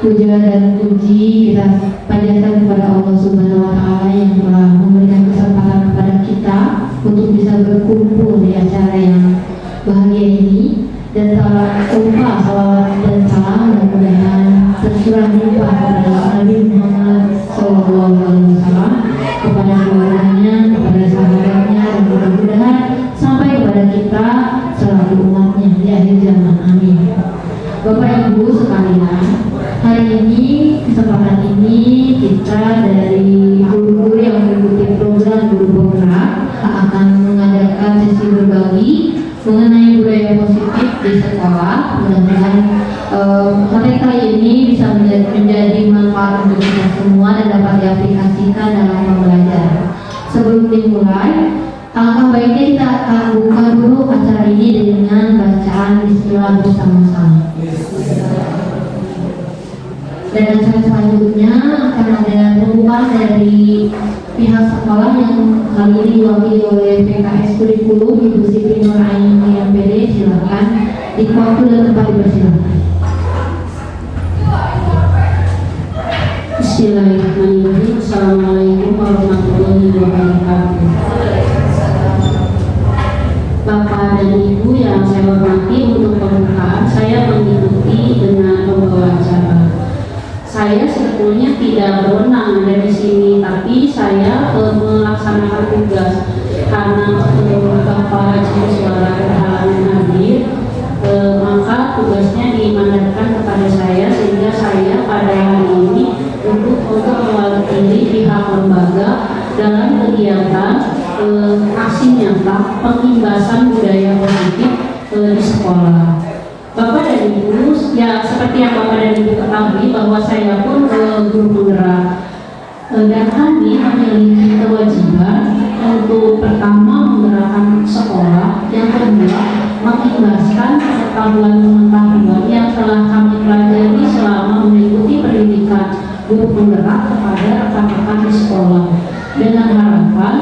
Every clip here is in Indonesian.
Puja dan puji kita panjatkan kepada Allah Subhanahu wa Ta'ala yang telah memberikan kesempatan kepada kita untuk bisa berkumpul di acara yang bahagia ini, dan telah lupa salawat dan salam mudah-mudahan tercurah limpah kepada Nabi Muhammad SAW, kepada keluarganya, kepada sahabatnya, dan mudah-mudahan sampai kepada kita selalu umatnya di akhir zaman. Amin. Bapak Ibu sekalian, hari ini kesempatan ini kita dari guru-guru yang mengikuti program Guru Penggerak akan mengadakan sesi berbagi mengenai budaya positif di sekolah. Mudah-mudahan materi kali ini bisa menjadi manfaat untuk kita semua dan dapat diaplikasikan dalam pembelajaran. Sebelum dimulai, alangkah baiknya kita akan buka dulu acara ini dengan bacaan bismillah bersama-sama. Dan acara selanjutnya akan ada pembukaan dari pihak sekolah yang kali ini diwakili oleh PKS Kurikulum Ibu Siti Nuraini MPD. Silakan di waktu dan tempat dipersilakan. Bismillahirrahmanirrahim. Assalamualaikum warahmatullahi wabarakatuh. Bapak dan Ibu yang saya hormati, untuk pembukaan saya mengikuti dengan pembawa acara. Saya sebetulnya tidak berwenang ada di sini, tapi saya melaksanakan tugas karena Bapak Haji Suara berhalangan hadir, maka tugasnya dimandatkan kepada saya, sehingga saya pada hari ini untuk mewakili pihak lembaga dalam kegiatan aksi nyata pengimbasan budaya positif di sekolah. Bapak dan Ibu, ya seperti yang Bapak dan Ibu ketahui bahwa saya pun guru penggerak, dan kami memiliki kewajiban untuk pertama menggerakkan sekolah, yang kedua mengimbaskan pengetahuan-pengetahuan yang telah kami pelajari selama mengikuti pendidikan guru penggerak kepada rekan-rekan di sekolah, dengan harapan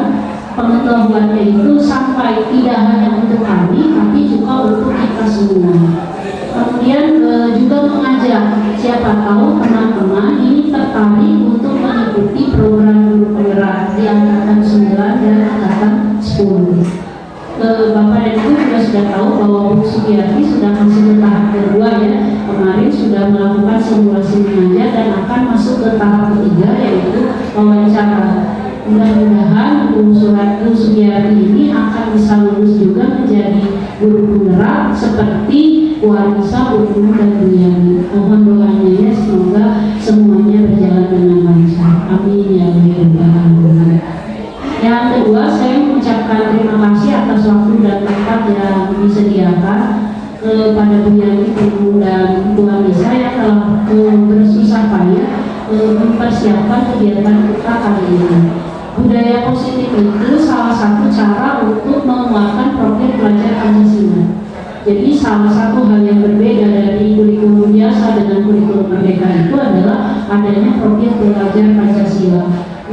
pengetahuannya itu sampai tidak hanya untuk kami tapi juga untuk kita semua. Kemudian juga mengajak siapa tahu teman-teman ini tertarik untuk mengikuti program guru penggerak di angkatan 9 dan angkatan 10. Bapak dan Ibu juga sudah tahu bahwa Bu Sugiyati sudah masuk ke tahap kedua ya. Kemarin sudah melakukan simulasi mengajar dan akan masuk ke tahap ketiga, yaitu wawancara. Mudah-mudahan Bu Sugiyati ini akan bisa lulus juga menjadi guru penggerak seperti Bu Anissa, Bu Nunu, dan Bu Yani. Mohon doanya ya, semoga semuanya berjalan dengan lancar. Amin ya rabbal alamin. Yang kedua, saya mengucapkan terima kasih atas waktu dan tempat yang disediakan kepada Bu Yani, Bu Nunu, dan Bu Anissa yang telah bersusah payah mempersiapkan kegiatan kita kali ini. Budaya positif itu salah satu cara untuk menguatkan profil pelajar Pancasila. Jadi salah satu hal yang berbeda dari kurikulum biasa dengan kurikulum merdeka itu adalah adanya profil pelajar Pancasila.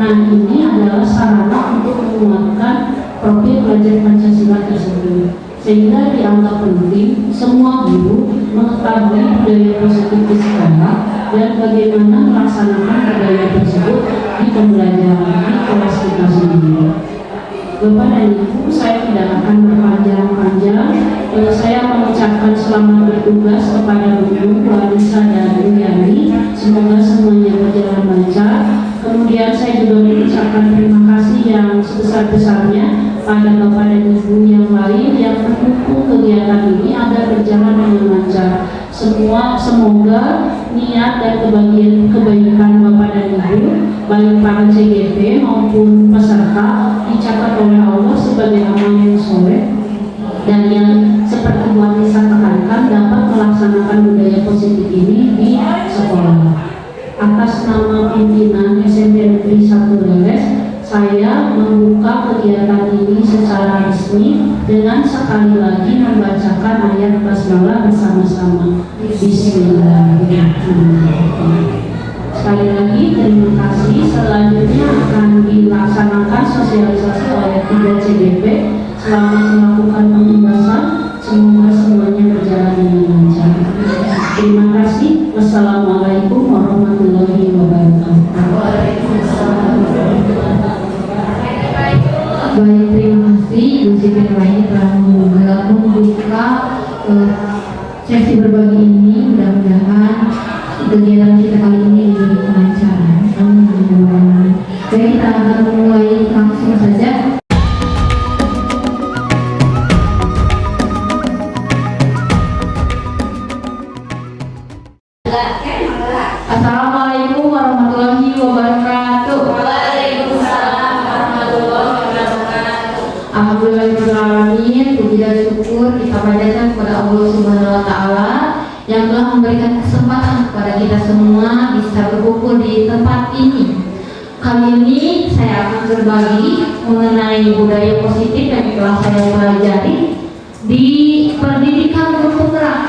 Nah, ini adalah sarana untuk menguatkan profil pelajar Pancasila tersebut, sehingga dianggap penting semua guru mengetahui budaya positif di sekolah dan bagaimana melaksanakan budaya tersebut di pembelajaran di kelas kita sendiri. Bapak dan Ibu, saya tidak akan berpanjang-panjang. Saya mengucapkan selamat bertugas kepada Bu Nunu, Bu Anissa, dan Bu Yani. Semoga semuanya berjalan lancar. Kemudian saya juga mengucapkan terima kasih yang sebesar-besarnya pada Bapak dan Ibu yang lain yang mendukung kegiatan ini agar berjalan dengan lancar. Semoga niat dan kebaikan Bapak dan Ibu, baik para CGP maupun peserta, dicatat oleh Allah sebagai amal yang soleh, dan yang seperti Bu Anissa tekankan dapat melaksanakan budaya positif ini di sekolah. Atas nama pimpinan SMP Negeri 1 Leles, saya membuka kegiatan ini secara resmi dengan sekali lagi membacakan ayat basmalah bersama-sama. Bismillahirrahmanirrahim. Sekali lagi terima kasih. Selanjutnya akan dilaksanakan sosialisasi oleh 3 CGP. Selamat melakukan pengimbasan. Semoga semuanya berjalan dengan lancar. Terima kasih. Wassalamualaikum warahmatullahi wabarakatuh. baik, terima kasih Bu Siti Nurbaini telah membuka sesi berbagi ini. Mudah-mudahan kegiatan kita kali ini diberi kelancaran. Amin. Baik, kita akan mulai langsung saja. Assalamualaikum warahmatullahi wabarakatuh. Waalaikumsalam warahmatullahi wabarakatuh. Alhamdulillahirrahmanirrahim. Puji dan syukur kita panjatkan kepada Allah Subhanahu wa Ta'ala yang telah memberikan kesempatan kepada kita semua bisa berkumpul di tempat ini. Kali ini saya akan berbagi mengenai budaya positif yang telah saya pelajari di pendidikan guru penggerak.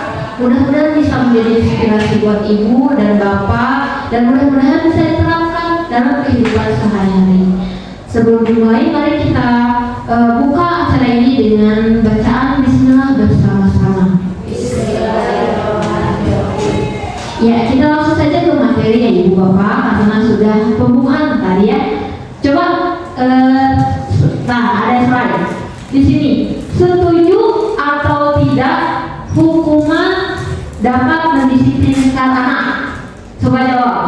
Mudah-mudahan bisa menjadi inspirasi buat ibu dan bapak, dan mudah-mudahan bisa diterapkan dalam kehidupan sehari-hari. Sebelum dimulai, mari kita buka acara ini dengan bacaan Bismillah bersama-sama. Ya, kita langsung saja ke materi ya ibu bapak, karena sudah pembukaan tadi ya. Coba, nah ada slide di sini. Setuju atau tidak hukuman dapat mendisiplinkan anak? Coba jawab.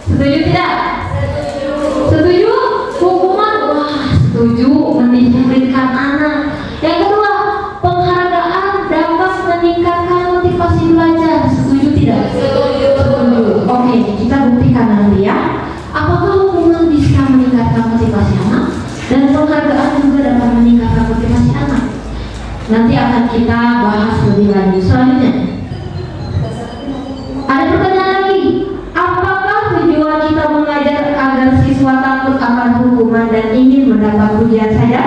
Setuju tidak? Setuju. Setuju? Hukuman? Wah, setuju mendisiplinkan anak. Yang kedua, penghargaan dapat meningkatkan motivasi belajar. Setuju tidak? Setuju. Setuju. Oke, kita buktikan nanti ya. Apakah hukuman bisa meningkatkan motivasi anak dan penghargaan juga dapat meningkatkan motivasi anak? Nanti akan kita bahas lebih lanjut. Selanjutnya, ada pertanyaan lagi. Apakah tujuan kita mengajar agar siswa takut akan hukuman dan ingin mendapat pujian saja?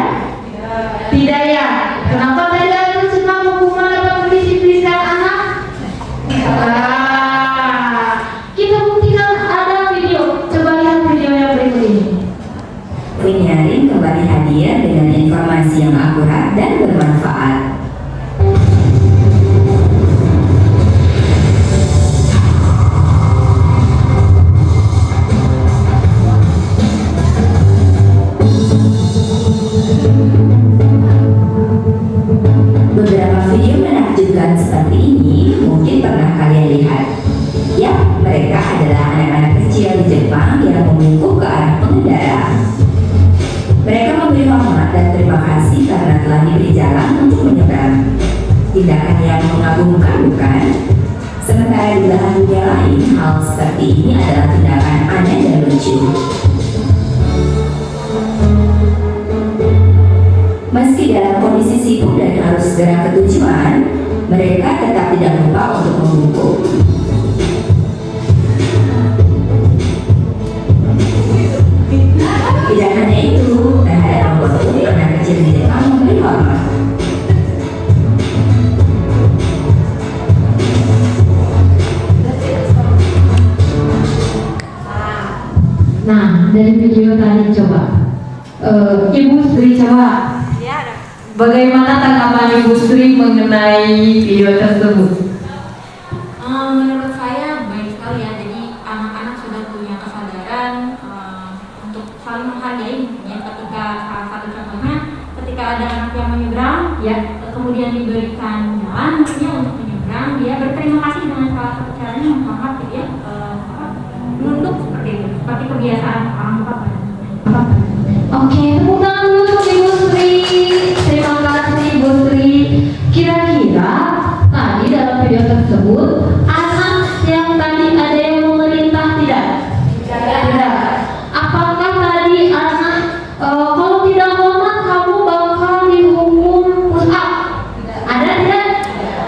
Tidak ya. Kenapa tidak senang hukuman dapat mendisiplinkan anak? Kita buktikan ada video. Coba lihat video yang berikut ini. Penyaring kembali hadir dengan informasi yang akurat dan bermanfaat. Beberapa video menakjubkan seperti ini mungkin pernah kalian lihat. Ya, mereka adalah anak-anak kecil di Jepang yang memukul ke arah pengendara. Mereka memberi hormat dan terima kasih karena telah diberi jalan untuk menyeberang. Tindakan yang mengagumkan, bukan? Sementara di belahan dunia lain, hal seperti ini adalah tindakan aneh dan lucu. Meski dalam kondisi sibuk dan harus segera ke tujuan, mereka tetap tidak lupa untuk membungkuk. Tidak hanya itu, terhadap robot anak kecil di Jepang memberi hormat. Nah, dari video tadi coba, Ibu Sri coba. Bagaimana tanggapan Ibu Sri mengenai video tersebut? Menurut saya baik sekali ya. Jadi anak-anak sudah punya kesadaran untuk saling menghargai. Ya, ketika salah satu contohnya, ketika ada anak yang menyeberang, ya kemudian diberikan jalan untuk menyeberang, dia berterima kasih dengan salah satu caranya menghormat, gitu ya, menunduk seperti itu, seperti kebiasaan orang tua. Oke, tepuk tangan dulu untuk Ibu Sri. Terima kasih Ibu Sri. Kira-kira tadi dalam video tersebut anak yang tadi ada yang memerintah tidak? Tidak. Apakah tadi anak kalau tidak hormat kamu bakal dihukum push up? Ada tidak?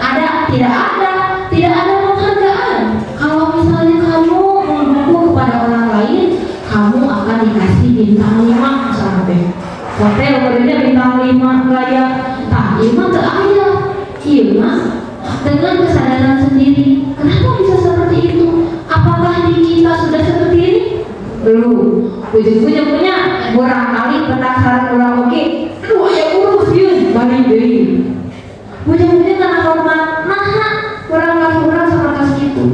Ada. Tidak ada. Tidak ada penghargaan. Kalau misalnya kamu mendukung kepada orang lain, kamu akan dikasih bintang 5 misalnya. Hotel berarti bintang 5 gaya. Nah, iya mah ayah. Iya mah dengan kesadaran sendiri. Kenapa bisa seperti itu? Apakah di kita sudah seperti ini? Belum. Punya barangkali penasaran orang oke. Aduh ya urus yun. Balik deh. Punya karena hormat. Nah, barangkali orang seperti itu.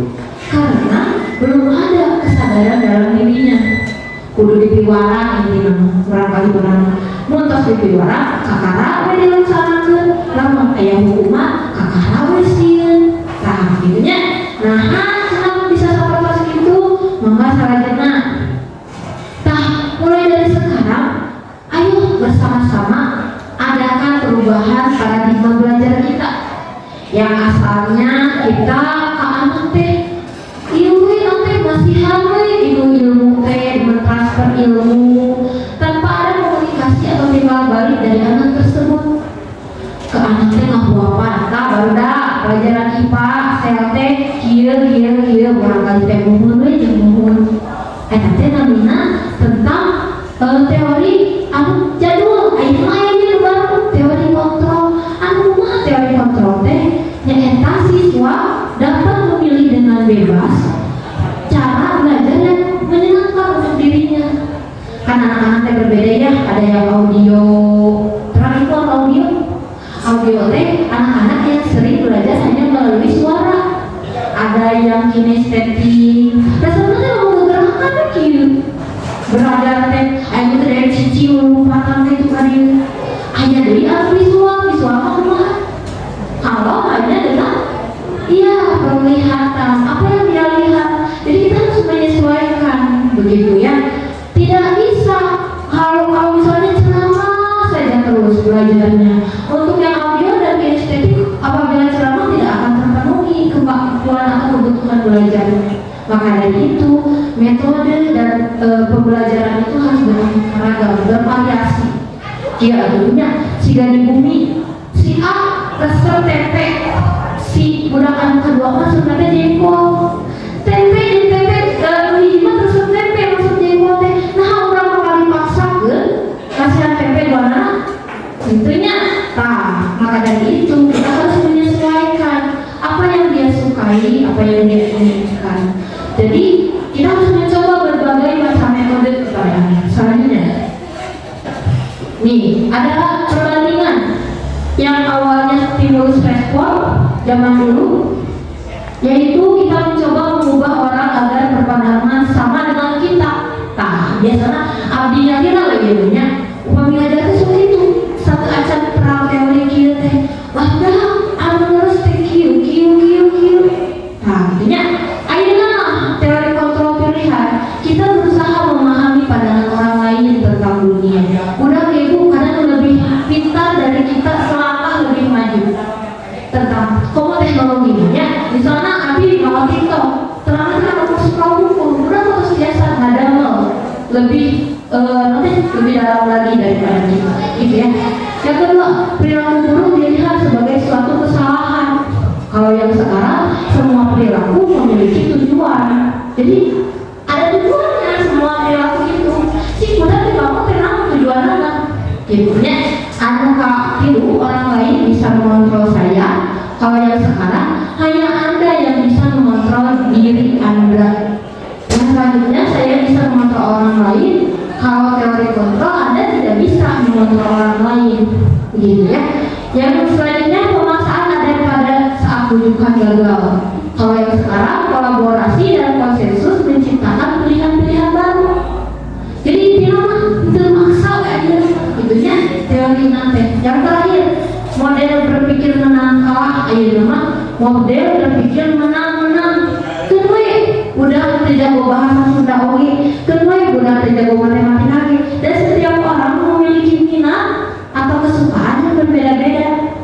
Karena belum ada kesadaran dalam dirinya. Kudu dipiwara ini barangkali orang muntas di piwara kakara we dilaksanakeun lamun aya hukuman kakara we sieun tah kitu nya. Nah cenah bisa sapertos kitu mangga salajengna tah mulai dari sekarang ayo bersama-sama adakan perubahan paradigma belajar kita yang asalnya kita ka anak teh ilmu teh masih hamil ilmu teh mentransfer ilmu tanpa ada komunikasi atau timbal balik dari anak tersebut ke anak teh ngahuapan nah baru dah pelajaran IPA saya teh kieu barangkali teh muhun we jeung muhun eta teh namina tentang teori anu jadul aya aya baru teori kontrol anu mah teori kontrol teh nyaeta siswa dapat memilih dengan bebas cara belajar yang menyenangkan untuk dirinya. Kan anak-anak teh berbeda ya, ada yang audio, terakhir audio teh anak-anak yang sering belajar hanya melalui suara. Ada yang kinestetik, rasanya mau gerakan kieu. Berada teh aya teh dari cici lompatan teh itu kan hanya dari visual mah kalau hanya dengan penglihatan apa yang dia lihat. Jadi kita harus menyesuaikan begitu ya. Tidak bisa kalau misalnya ceramah saja terus belajarnya. Untuk yang audio dan kinestetik apabila ceramah tidak akan terpenuhi kemampuan atau kebutuhan belajarnya. Maka dari itu metode dan pembelajaran itu harus beragam, bervariasi. Ya dulunya jika di bumi si A resep tempe, si budak anu kedua mah sebenarnya jengkol. Tempe lima resep tempe masuk jengkol teh. Nah urang kali paksakeun kasihan tempe dua anak. Intinya maka dari itu kita harus menyesuaikan apa yang dia sukai, apa yang dia inginkan. Jadi kita harus mencoba berbagai macam metode selanjutnya. Nih, ada perbandingan yang awalnya stimulus respon zaman dulu, yaitu kita mencoba mengubah orang agar berpandangan sama dengan kita. Biasanya abdinya kira lagi nya upami ngajar teh itu satu acan perang teori kieu teh. Wah, anu terus teh kieu. Artinya ayeuna teori kontrol pilihan kita berusaha memahami pandangan orang lain tentang dunia. Udah ibu kadang lebih pintar dari kita, selangkah lebih maju tentang komo teknologinya. Misalnya abi bawa TikTok, terang aku suka buku, udah terus biasa ada lebih lebih dalam lagi daripada kita, gitu ya. Yang kedua, perilaku buruk dilihat sebagai suatu kesalahan. Kalau yang sekarang semua perilaku memiliki tujuan. Jadi ada tujuannya semua perilaku itu. Si mudah dibangun tenang tujuan anak. Gitu ya. Anu tiru orang lain bisa mengontrol saya. Kalau yang sekarang hanya Anda yang bisa mengontrol diri Anda. Yang selanjutnya saya bisa mengontrol orang lain. Kalau teori kontrol Anda tidak bisa mengontrol orang lain. Gitu ya. Yang selanjutnya pemaksaan ada pada saat rujukan gagal. Kalau yang sekarang kolaborasi dan konsensus menciptakan pilihan-pilihan baru. Jadi itu maksa aja, itunya teori nanti. Yang terakhir model berpikir menang kalah aja nama model berpikir menang. Kenwe udah terjago bahasa Sunda oge, kenwe udah terjago matematika lagi. Dan setiap orang memiliki minat atau kesukaan yang berbeda-beda.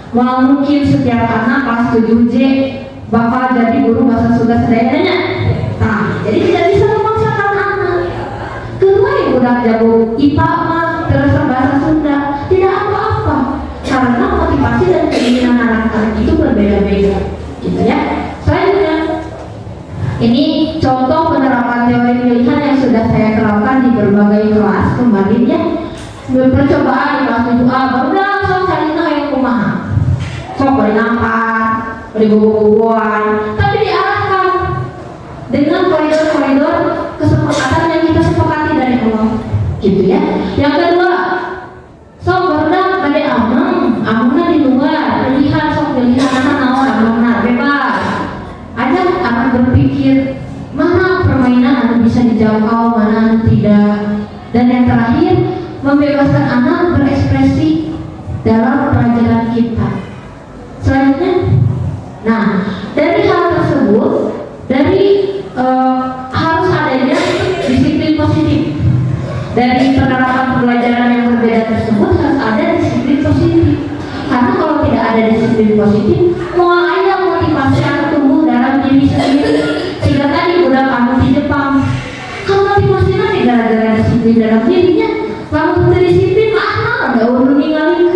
Mungkin setiap anak kelas 7J bakal jadi guru bahasa Sunda seadanya. Jadi tidak bisa memaksakan anak. Kedua udah jago IPA mah terus bahasa Sunda, tidak apa-apa. Karena motivasi dan keinginan anak-anak itu berbeda-beda, gitu ya. Selanjutnya, ini contoh penerapan teori pilihan yang sudah saya terapkan di berbagai kelas kemarin ya. Percobaan di kelas 7A baru sok cari yang kumaha. Sok boleh nampak, boleh buku-bukuan, tapi diarahkan dengan koridor-koridor kesepakatan yang kita sepakati dari awal, gitu ya. Yang kedua, sok berdak pada amangna di luar, pilihan sok pilihan anak naon amangna bebas. Ajak anak berpikir mana permainan anu bisa dijangkau, mana anu tidak. Dan yang terakhir, membebaskan anak berekspresi dalam pelajaran kita. Selanjutnya, nah dari hal tersebut, dari harus adanya disiplin positif. Dari penerapan pembelajaran yang berbeda tersebut harus ada disiplin positif. Karena kalau tidak ada disiplin positif, mau ada motivasi akan tumbuh dalam diri sendiri. Sehingga tadi udah kamu di Jepang, kalau motivasinya gara-gara disiplin dalam dirinya, kamu terdisiplin mana ada udah ninggalin.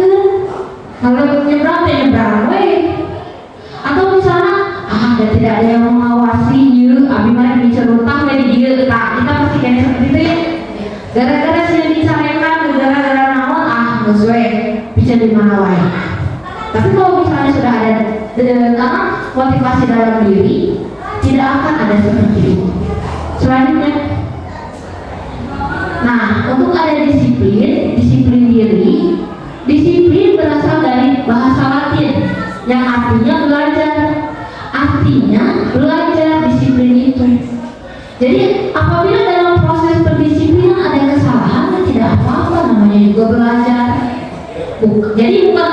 Kalau nyebrang weh. Atau misalnya ada tidak ada yang mengawasi yuk, abi mari dicerutang dari dia, tak kita pasti kayak seperti itu ya. Gara-gara sih dicarekan, gara-gara naon sesuai bisa di mana wae. Tapi kalau misalnya sudah ada motivasi dalam diri, tidak akan ada seperti itu. Selanjutnya, nah untuk ada disiplin diri. Disiplin berasal dari bahasa Latin yang artinya belajar. Disiplin itu. Jadi apabila dalam proses pendisiplinan ada kesalahan, tidak apa-apa, namanya juga belajar. Jadi bukan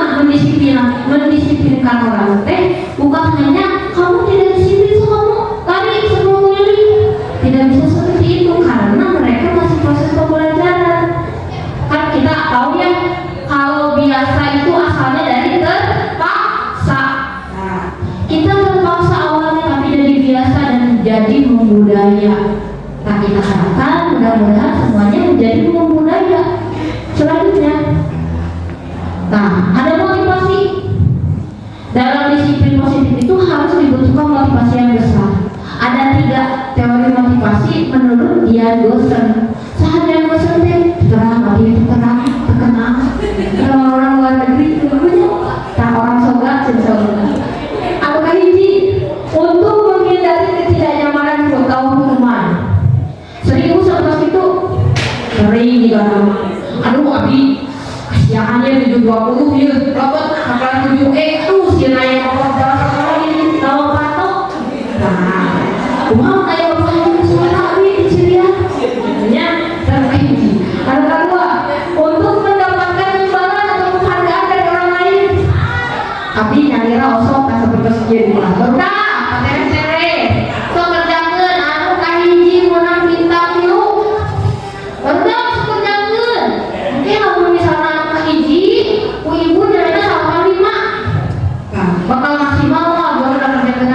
mendisiplinkan orang teh, bukan hanya kamu tidak disiplin so kamu lari sebelum milih. Tidak bisa seperti itu karena mereka masih proses pembelajaran. Kan kita tahu ya, kalau biasa itu asalnya dari terpaksa. Nah, kita terpaksa awalnya tapi jadi biasa dan jadi membudaya. Nah, kita harapkan mudah-mudahan semuanya menjadi membudaya. Selanjutnya, nah ada motivasi. Dalam disiplin positif itu harus dibutuhkan motivasi yang besar. Ada 3 teori motivasi menurut Dian Goosen. Sahaja Goosen terang bagi terkenal orang luar negeri tak orang soga sensor. Apakah hiji untuk menghindari ketidaknyamanan atau hukuman. 1100 itu sering juga. Aduh abi kasihannya 720 ya dapat makan 7 tuh si naik apa ini tahu patok. Nah mau kayak apa ini suara abi di sini ya tertinggi. Ada kedua untuk mendapatkan imbalan atau penghargaan dari orang lain. Abi nyalira osok tak seperti sekian berdah patere so kerjakeun anu kahiji menang bintang yuk berdah kerjakeun. Mungkin kalau misalnya kahiji ku ibu nilainya 85, nah bakal maksimal mah gua udah kerjakeun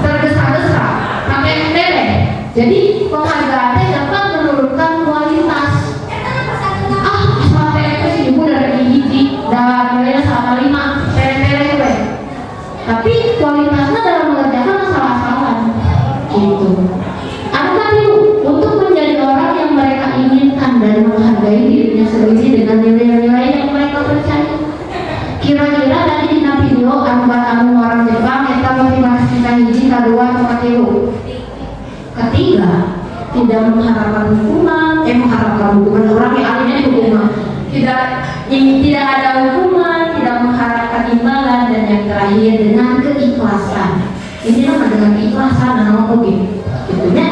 tergesa-gesa pakai tele. Jadi penghargaan dapat menurunkan kualitas. Asal tele si ibu dari hiji dan nilainya 85 tele gue. Tapi kualitasnya dalam mengerjakan asal-asalan gitu. Ada tadi untuk menjadi orang yang mereka inginkan dan menghargai dirinya sendiri dengan nilai-nilai yang mereka percaya. Kira-kira tadi di video anu orang Jepang kita motivasi kita hiji kedua atau ketiga tidak mengharapkan hukuman, orang yang ahlinya hukuman. Tidak ada hukuman, tidak mengharapkan imbalan, dan yang terakhir dengan keikhlasan. Ini nama dengan keikhlasan dan gitu ya.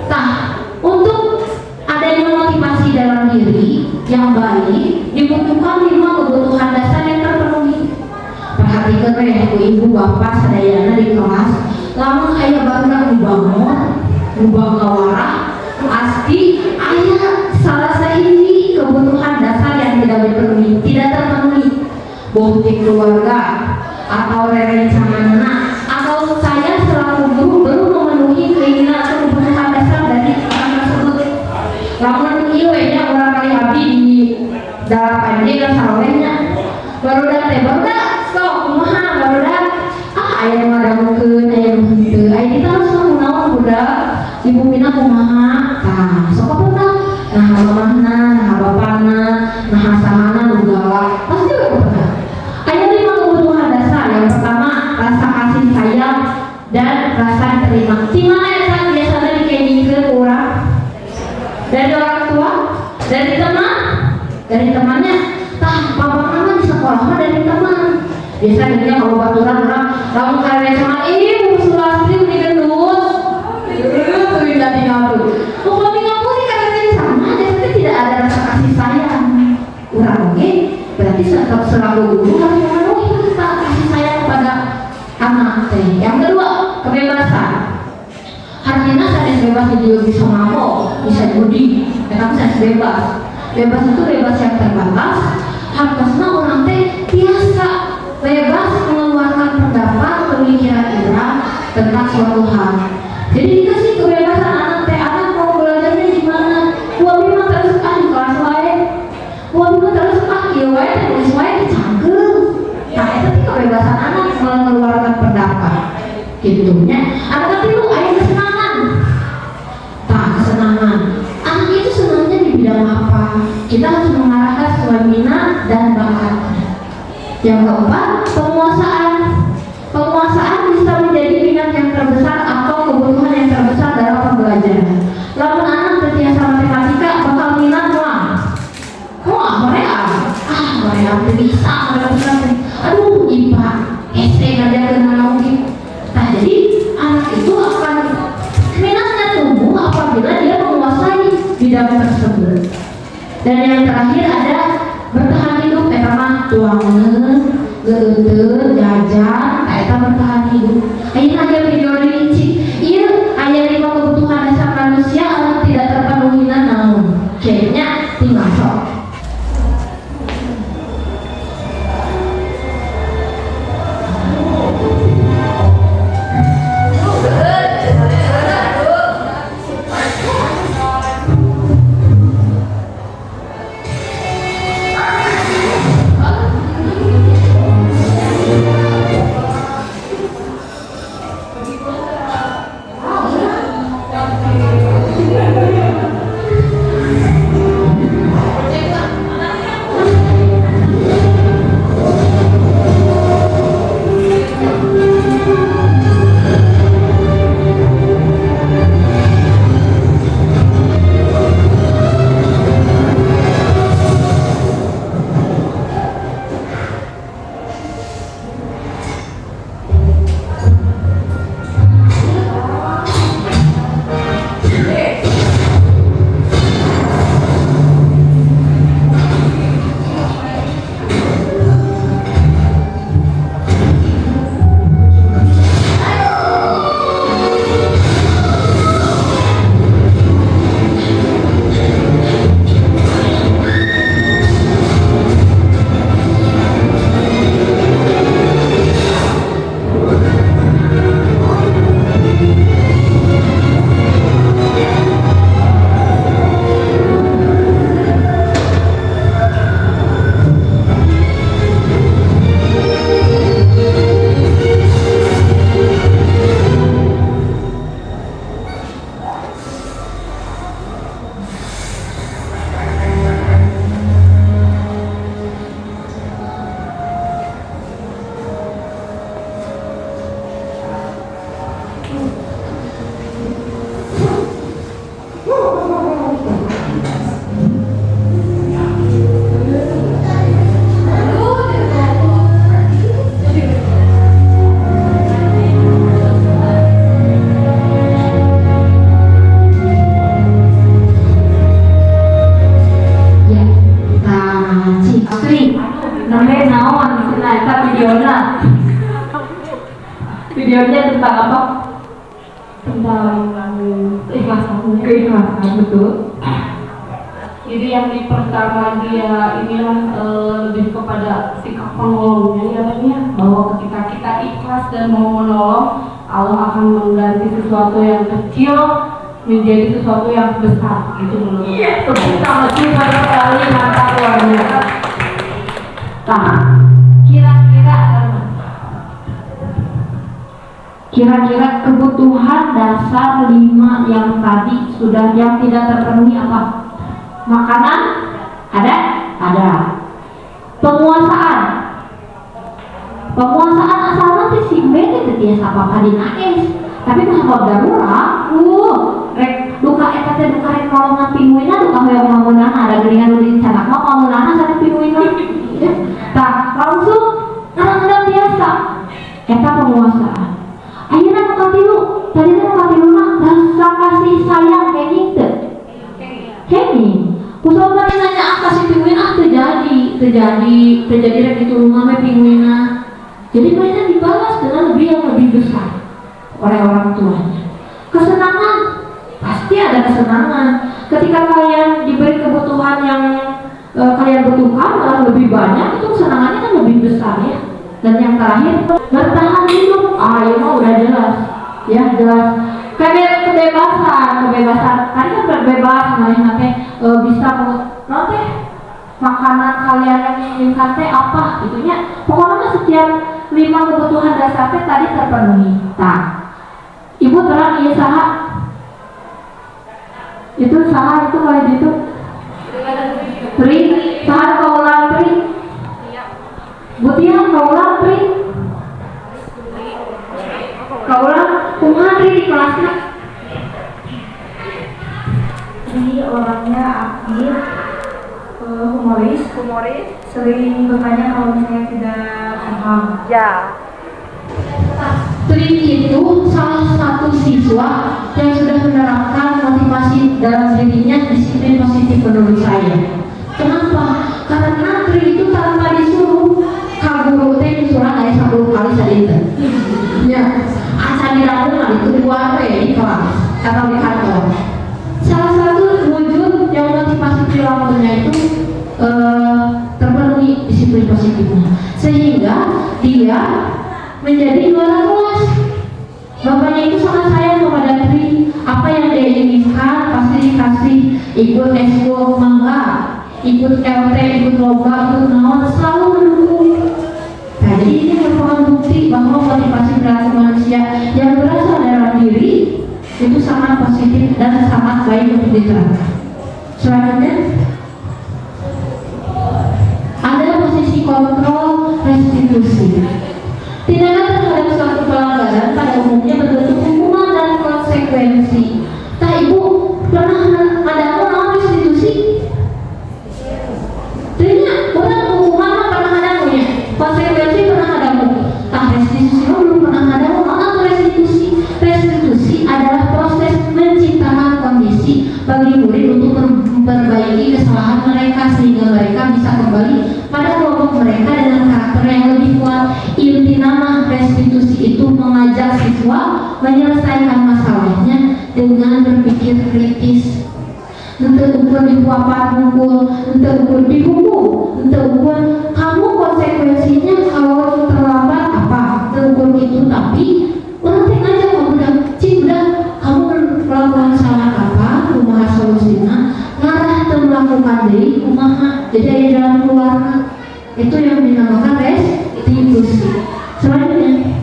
Nah, untuk adanya motivasi dalam diri yang baik dibutuhkan 5 kebutuhan dasar yang terpenuhi. Perhatikan ibu bapak sadayana di kelas, lamun aya barudak dibangun, ubah kawarah, pasti aya salah sahiji kebutuhan dasar yang tidak terpenuhi. Bukti keluarga atau rencana atau saya selaku guru belum memenuhi keinginan atau kebutuhan dasar dari orang tersebut. Lamun ieu nya orang kali abdi di dalapan dia dan sarolehnya barudak sok kumaha barudak aya ngadamukeun aya henteu aya kita harus naon budak ibu mina kumaha tah sok apa nah mamahna nah bapana nah sahana nu galak pasti we pernah. Ada 5 kebutuhan dasar. Yang pertama rasa kasih sayang dan rasa terima. Di mana yang biasanya dikendingkeun urang? Dari orang tua, dari temannya. Tah papa mama di sekolah mah dari teman. Biasanya kalau baturan orang lamun karena sama Sulastri di gendut. Itu indah tinggal tuh. Pokoknya tinggal tuh karena sama, jadi tidak ada kurang oke, berarti selaku guru harus memenuhi kita kasih sayang kepada anak teh. Yang kedua, kebebasan. Artinya saya bebas juga bisa mabok, bisa judi, tetapi saya bebas. Bebas itu bebas yang terbatas. Harusnya orang teh biasa bebas mengeluarkan pendapat, pemikiran orang tentang suatu hal. Jadi dikasih kebebasan anak teh, anak mau belajarnya gimana? Buat memang terus di kelas lain. Buat memang terus ya wae terus wae dicangkeun. Nah, itu kebebasan anak mengeluarkan pendapat. Gitunya. Anak itu aya kesenangan. Nah, kesenangan. Anak itu senangnya di bidang apa? Kita harus mengarahkan sesuai minat dan bakatnya. Yang keempat, penguasaan. Penguasaan bisa menjadi minat yang terbesar atau kebutuhan yang terbesar dalam pembelajaran. Lamun anak terbiasa matematika bakal minat lah. Korea bisa aduh IPA SD ngajarin anak gitu. Nah, jadi anak itu akan minatnya tumbuh apabila dia menguasai bidang tersebut. Dan yang terakhir ada bertahan hidup. Pertama tuangan geundeun jajan eta bertahan hidup. Ayeuna aya video rinci ieu aya 5 kebutuhan dasar manusia anu tidak terpenuhi naon kayaknya tinggal sok. Videonya tentang apa? Tentang keikhlasan, betul. Jadi yang di pertama dia inilah lebih kepada sikap penolongnya, bahwa ketika kita ikhlas dan mau menolong, Allah akan mengganti sesuatu yang kecil menjadi sesuatu yang besar. Itu menurut saya. Kita maju pada kali mantap luar biasa. Nah, kira-kira kebutuhan dasar 5 yang tadi sudah yang tidak terpenuhi apa? Makanan? Ada? Ada. Penguasaan asal nanti si beda tetiasa apa dina es. Tapi mah darurat, rek duka eta teh duka rek nolongan pinguina duka hoyong mamunana ada geuningan nu dicanak mah mamunana sana pinguina. Tah langsung kadang-kadang biasa eta penguasaan. Ayeuna nu katilu, tadi nu katiluna rasa kasih sayang kenging teu. Kenging. Kusaha bari nanya kasih pinguin teu jadi. terjadi itu rumah pinguina. Jadi mereka dibalas dengan yang lebih besar oleh orang tuanya. Kesenangan, pasti ada kesenangan. Ketika kalian diberi kebutuhan yang kalian butuhkan lebih banyak, itu kesenangannya kan lebih besar ya. Dan yang terakhir, bertahan hidup. Ya mah udah jelas, ya jelas. Kayak kebebasan. Tadi kan berbebas, nanti bisa nanti makanan kalian yang diinginkan teh apa, itunya. Pokoknya setiap 5 kebutuhan dasar teh tadi terpenuhi. Nah, ibu terang iya saha. Itu saha itu kayak gitu. Tri, saha kaulah tri. Butian kaulah tri. Kaulah kumaha tri di kelasnya. Tri orangnya aktif, humoris, sering bertanya kalau misalnya tidak paham. Ya. Tri itu salah satu siswa yang sudah menerapkan motivasi dalam dirinya disiplin positif menurut saya. Kenapa? Karena Tri itu tanpa disuruh, guru teh disuruh ayah 10 kali sadita. Ya, asal diramu itu di luar di kelas atau di kantor. Salah satu wujud yang motivasi perilakunya itu terpenuhi disiplin positifnya, sehingga dia menjadi juara kelas. Bapaknya itu sangat sayang kepada Tri. Apa yang dia inginkan pasti dikasih. Ikut eskul mangga, ikut LT, ikut lomba, ikut naon, selalu mendukung. Nah, jadi ini merupakan bukti bahwa motivasi perilaku manusia yang berasal dalam diri itu sangat positif dan sangat baik untuk diterapkan. Selanjutnya ada posisi kontrol restitusi. Tindakan terhadap suatu pelanggaran pada umumnya berbentuk hukuman dan konsekuensi. Nah, ibu pernah ada mau restitusi? Ternyata orang hukuman pernah ada punya, konsekuensi pernah ada. Nah, restitusi belum pernah ada. Apa restitusi? Restitusi adalah proses menciptakan kondisi bagi murid untuk memperbaiki kesalahan mereka sehingga mereka bisa kembali pada kelompok mereka dengan karakter yang lebih kuat. Inti nama restitusi itu mengajak siswa menyelesaikan masalahnya dengan berpikir kritis. Untuk ukur dibuat mukul, untuk ukur dihukum, untuk ukur kamu konsekuensinya kalau terlambat apa, untuk ukur itu. Tapi nanti aja kamu udah kamu melakukan salah apa, kumaha solusinya, ngarah atau melakukan diri kumaha, jadi ada jalan keluarnya. Itu yang dinamakan restitusi. Selanjutnya,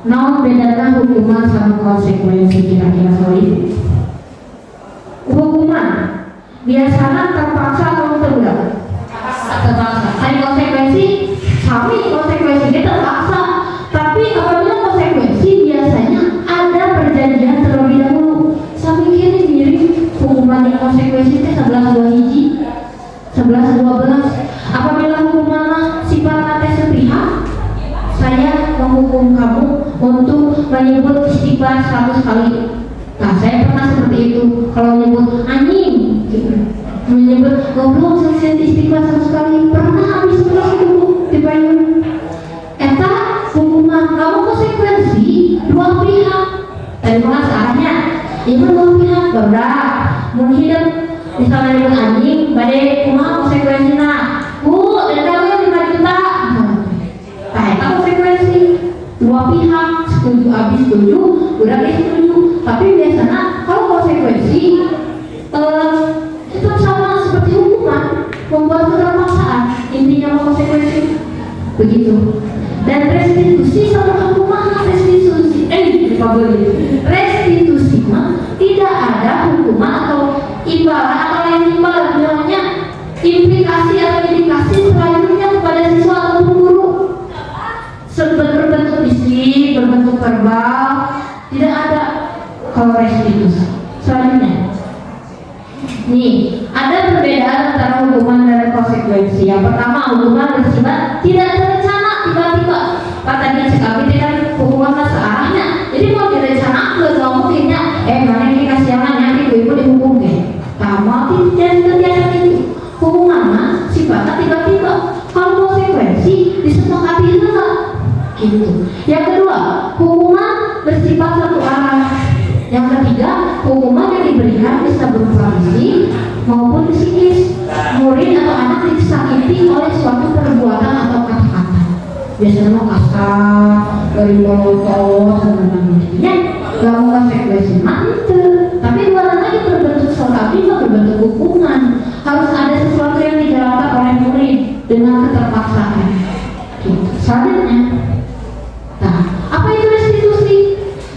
naon bedana hukuman sama konsekuensi kira-kira solid? Hukuman biasanya terpaksa atau tidak? Terpaksa. Ada konsekuensi, kami konsekuensinya terpaksa. Tapi apabila konsekuensi biasanya ada perjanjian terlebih dahulu. Saya mikir mirip hukuman dan konsekuensi itu 11-2 hiji, 11-12. Apabila hukuman sifatnya sepihak, saya menghukum kamu untuk menyebut istighfar 100 kali. Nah, saya pernah seperti itu. Kalau menyebut anjing, menyebut goblok, saya istighfar 100 kali. Pernah habis kelas itu dibayar. Eta hukuman kamu konsekuensi dua pihak. Dari mana searahnya? Itu dua pihak berat. Menghidap misalnya dengan anjing, badai kumaha konsekuensinya. Dendamnya 5 juta. Nah, itu konsekuensi dua pihak setuju, habis setuju, udah setuju. Tapi biasanya kalau konsekuensi itu sama seperti hukuman, membuat keterpaksaan. Intinya konsekuensi begitu. Dan restitusi sama hukuman restitusi. Restitusi mah tidak ada hukuman atau imbalan atau lain imbalan, namanya implikasi atau indikasi selanjutnya kepada siswa atau guru. Berbentuk fisik, berbentuk verbal, tidak ada kalau restitusi. Selanjutnya, nih ada perbedaan antara hukuman dan konsekuensi. Yang pertama, hukuman bersifat tidak terencana, tiba-tiba. Tadi sekali tidak hukuman searahnya. Jadi mau direncanakan, kalau mungkinnya, mana yang dikasihannya ibu-ibu dihukum kamu tidak terbiasa itu. Hukuman sifatnya tiba-tiba. Kalau konsekuensi disepakati enggak, gitu. Yang kedua, hukuman bersifat satu arah. Yang ketiga, hukuman yang diberikan bisa berupa fisik maupun psikis. Murid atau anak disakiti oleh suatu perbuatan atau kata-kata. Biasanya mau kasar, dari molotov, sebenarnya nggak mau konsekuensi mantel. Tapi bukan lagi berbentuk salah, juga berbentuk hukuman. Harus ada sesuatu yang dijalankan oleh murid dengan keterpaksaan. Gitu. Selanjutnya, nah, apa itu restitusi?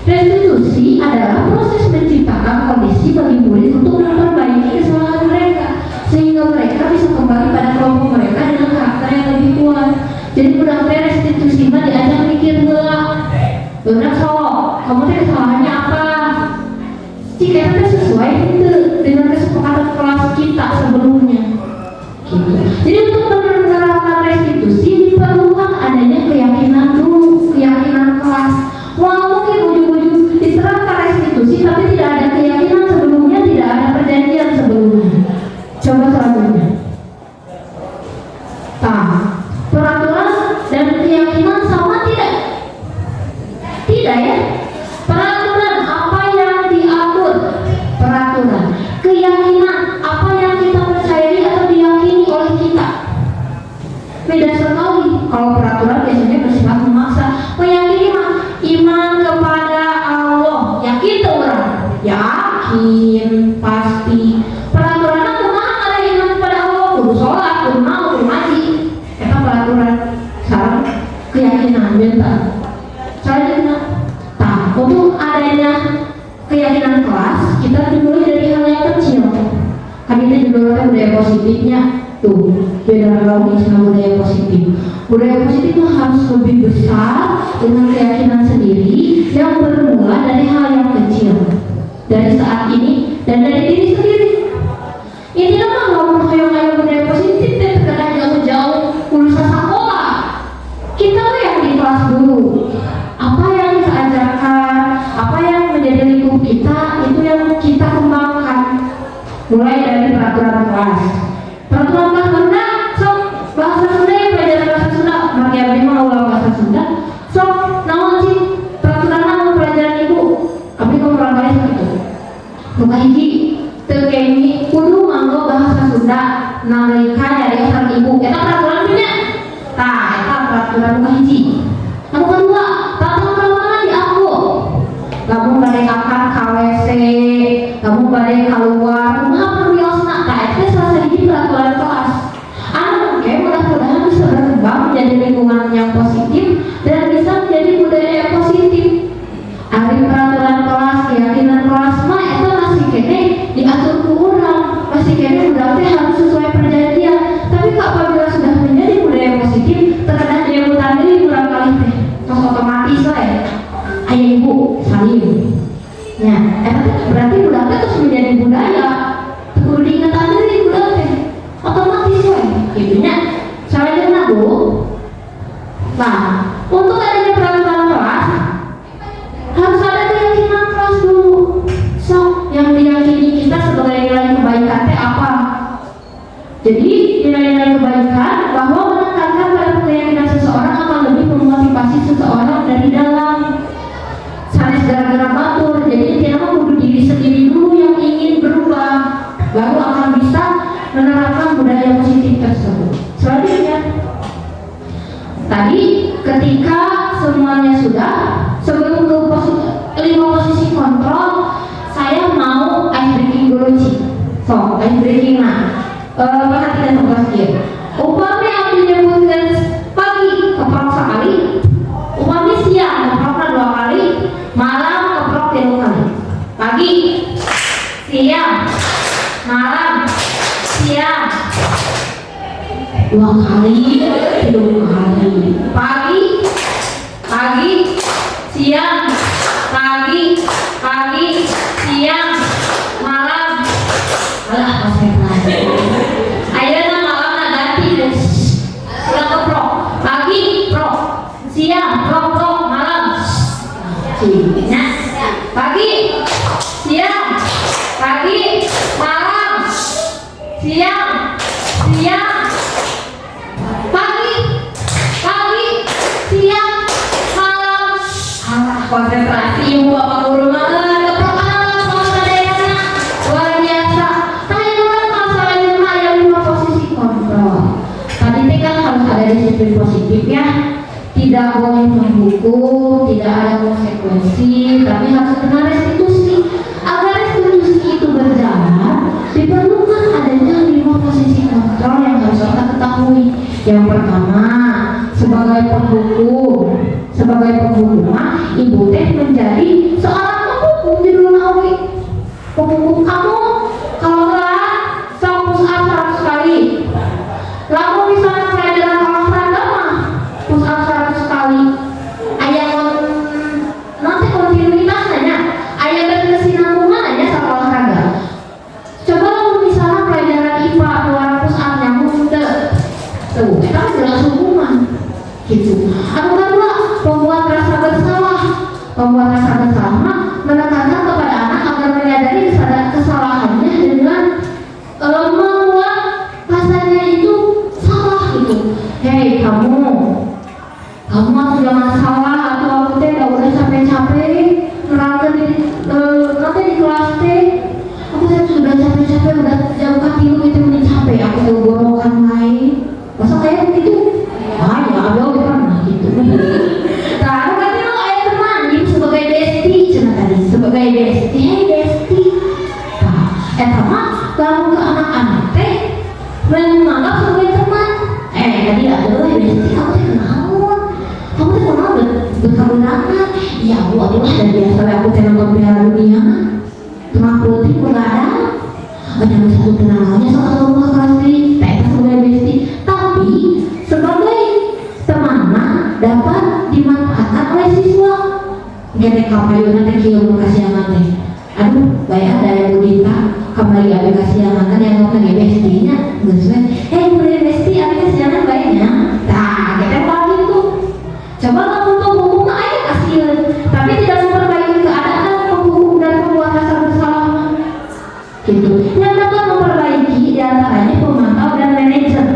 Restitusi adalah proses menciptakan kondisi bagi murid untuk memperbaiki kesalahan mereka sehingga mereka bisa kembali pada kelompok mereka dengan karakter yang lebih kuat. Jadi mudah-mudahan restitusi mah diajak mikir gula. Benar so, kamu teh kesalahannya apa? Jika itu sesuai itu dengan kesepakatan kelas kita sebelumnya. Gitu. Jadi untuk menerapkan restitusi diperlukan adanya keyakinan dulu, keyakinan kelas. Wah, mungkin ujung-ujung diterapkan restitusi tapi tidak ada keyakinan sebelumnya, tidak ada perjanjian sebelumnya. Coba selanjutnya. Nah, peraturan dan keyakinan sama tidak? Tidak ya. Peraturan apa yang diatur? Peraturan. Keyakinan apa yang kita percayai atau diyakini oleh kita? Beda sekali. Kalau peraturan biasanya bersifat memaksa. Meyakini iman kepada Allah. Yakin tuh orang? Yakin, pasti. Peraturan kumaha ada iman kepada Allah? Kudu sholat, kudu mau, kudu ngaji. Eta peraturan. Sekarang keyakinan bentar. Selanjutnya, nah, untuk adanya keyakinan kelas, kita dimulai dari hal yang kecil. Kan ini juga budaya positifnya tuh, beda logis sama budaya positif. Budaya positif itu harus lebih besar dengan keyakinan sendiri yang bermula dari hal yang kecil, dari saat ini dan dari diri sendiri. Ini mah ngomong hayang-hayang budaya positif dan terkadang jauh-jauh urusan sekolah. Kita tuh yang di kelas dulu. Apa yang kita ajarkan, apa yang menjadi lingkup kita, itu yang kita kembangkan. Mulai dari peraturan kelas. Peraturan kelas mana? So, bahasa Sunda ya, pelajaran bahasa Sunda. Mari abdi mau bahasa Sunda. So, naon sih peraturan naon pelajaran ibu? Abdi kamu orang kali seperti itu. Bukan hiji, tekeni kudu manggo bahasa Sunda. Nalika dari orang ibu. Eta peraturan punya. Tah, eta peraturan bukan hiji. Yang kedua, tata krama di aku. Kamu badai akar KWC, kamu badai keluar, kumaha perwiosna. Tah eta salah satu peraturan kelas. Oke, mudah-mudahan bisa berkembang menjadi lingkungan yang positif dan bisa menjadi budaya yang positif. Ari peraturan kelas, keyakinan kelas mah eta masih kene diatur ku urang, masih kene budak teh harus sesuai perjanjian. Tapi apabila sudah menjadi budaya positif, terkadang dia bukan diri kurang kali teh. Otomatis lah ya. Ayah ibu salim. Ya, eta berarti budak teh terus menjadi budaya. Kudu diingetan diri budak teh. Otomatis lah. Gitunya. Selanjutnya Bu. Nah, untuk adanya peraturan kelas harus ada keyakinan kelas dulu. So, yang diyakini kita sebagai nilai kebaikan teh apa? Jadi nilai-nilai kebaikan bahwa menekankan pada keyakinan seseorang akan lebih memotivasi seseorang dari dalam. Sanes gara-gara batur. Jadi kita kudu diri sendiri dulu yang ingin berubah, baru akan bisa menerapkan budaya positif tersebut. Selanjutnya, tadi ketika semuanya sudah, sebelum ke 5 posisi kontrol, saya mau ice breaking dulu sih. So, ice breaking perhatikan tugas dia. Upami abdi nyebutkan pagi keprok sekali, upami siang keproknya 2 kali, malam keprok 3 kali. Pagi, siang, malam, siang 2 kali, 3 kali. Pagi, siang, pagi, siang, malam. Alah, konsentrasi. Ayeuna malamna ganti deh. Ulang keprok. Pagi, prok. Siang, prok, malam. Nah, pagi, siang, malam, siang, konsentrasi ibu bapak guru mah luar biasa. Thailand masalahnya mah yang 5 posisi kontrol. Tadi kan harus ada disiplin positif ya. Tidak boleh menghukum, tidak ada konsekuensi, tapi harus kena restitusi. Agar restitusi itu berjalan, diperlukan adanya 5 posisi kontrol yang harus kita ketahui. Yang pertama, sebagai penghukum ibu teh menjadi seorang penghukum di dunia. Penghukum kamu kalau telat sok push up 100 kali. Lalu misalnya pelajaran olahraga mah push up 100 kali. Ayah nanti kontinuitas nanya, ayah berkesinambungan aja sama olahraga. Coba kalau misalnya pelajaran IPA keluar push up nyambung tuh, kita jelas hubungan gitu. Anu kedua, pembuat rasa bersalah menekankan kepada anak agar menyadari kesalahannya dengan membuat rasanya itu salah gitu. Hei kamu tuh jangan salah, atau aku teh udah capek-capek nerangkan nanti di kelas teh aku teh sudah capek-capek udah jam kaki lu itu udah capek aku tuh gorokan lain masa kayak gitu ya ada pernah gitu. Nah berarti lo ayah teman gitu sebagai bestie cina tadi sebagai bestie. Hey bestie, nah sama kamu ke anak-anak teh menganggap sebagai teman. Tadi ada bestie kamu teh kenal berkebenaran. Ya Allah dan biasa aku teh nonton Piala Dunia tengah putih begadang ada satu kenalannya soal Allah kasih teh sebagai bestie. Tapi sebagai teman dapat dimanfaatkan oleh siswa. Gede kapayu nanti kieu kasihangan teh. Aduh, bae ada yang budita kembali ada kasihangan kan yang ngomong ge bestie-nya geus we. Mulai bestie ada kasihangan baiknya. Tah, kita pagi itu. Coba kamu tuh hukum aja kasihan, tapi tidak memperbaiki keadaan penghukum dan pembuat rasa bersalah. Gitu. Yang dapat memperbaiki diantaranya pemantau dan manajer.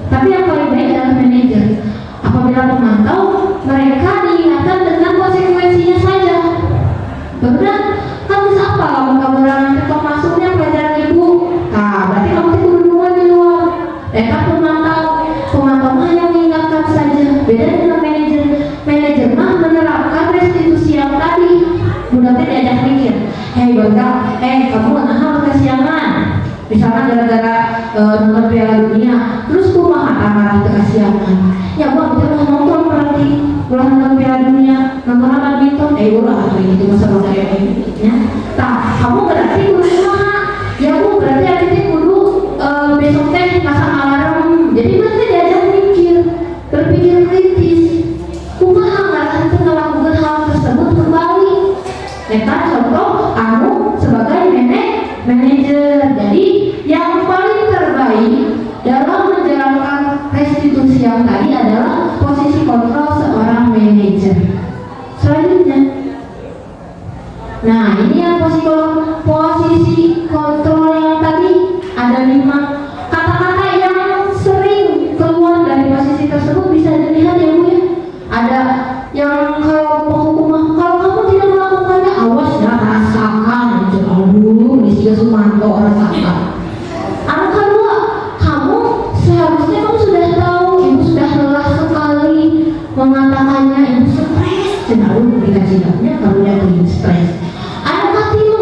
Tapi yang paling baik adalah manajer. Apabila pemantau, mereka diingatkan dengan konsekuensinya saja. Benar? Kan bisa apa kamu nanti kok masuknya pelajaran ibu? Nah, berarti kamu kudu duluan di luar. Kan pemantau hanya mengingatkan saja. Beda dengan manajer. Manajer mah menerapkan restitusi yang tadi. Mudah diajak mikir. Kamu kenapa kesiangan? Misalnya gara-gara nonton Piala Dunia, terus kumaha marah kesiangan. Ya bang, kita nonton berarti ulah nonton Piala Dunia, nonton badminton, ulah atau itu masalah kayak ini. Nah, kamu berarti kudu kumaha? Ya bu, berarti akhirnya kudu besok teh pasang alarm. Jadi berarti diajak mikir, berpikir kritis. Kumaha nggak melakukan hal tersebut kembali. Contoh, kamu sebagai manajer. Jadi yang paling terbaik dalam menjalankan restitusi yang tadi adalah posisi kontrol seorang manajer. Selanjutnya, nah ini yang posisi kontrol yang tadi ada 5 kata-kata yang sering keluar dari posisi tersebut bisa dilihat ya bu ya. Ada yang kalau penghukuman, kalau kamu tidak melakukannya awas ya rasakan. Jika Sumanto rasakan. Yang kedua, kamu seharusnya kamu sudah tahu ibu sudah lelah sekali mengatakannya, ibu stres. Cenderung dikasihnya kalau dia stres. Yang ketiga,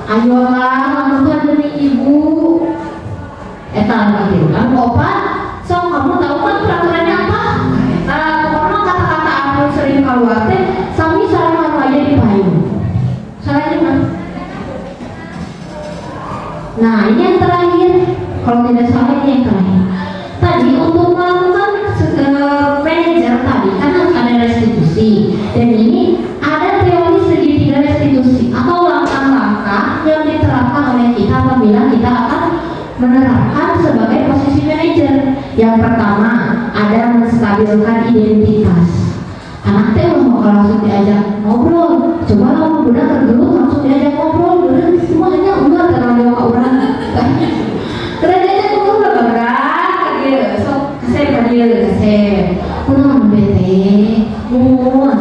ayolah lakukan demi ibu. Yang ketiga kan obat. So kamu tahu kan peraturannya apa? Pokoknya kata-kata aku sering keluar teh sami sareng aja di payung. Salahnya nah ini yang terakhir, kalau tidak salah ini yang terakhir. Tadi untuk melakukan manajer tadi kan harus ada restitusi, dan ini ada teori segitiga restitusi atau langkah-langkah yang diterapkan oleh kita apabila kita akan menerapkan sebagai posisi manajer. Yang pertama ada menstabilkan identitas. Anak teh mau langsung diajak ngobrol, coba kalau udah tergelut langsung diajak ngobrol, udah semuanya udah terlalu orang. Terus diajak ngobrol berat, gitu, so kasih, udah bete, mun,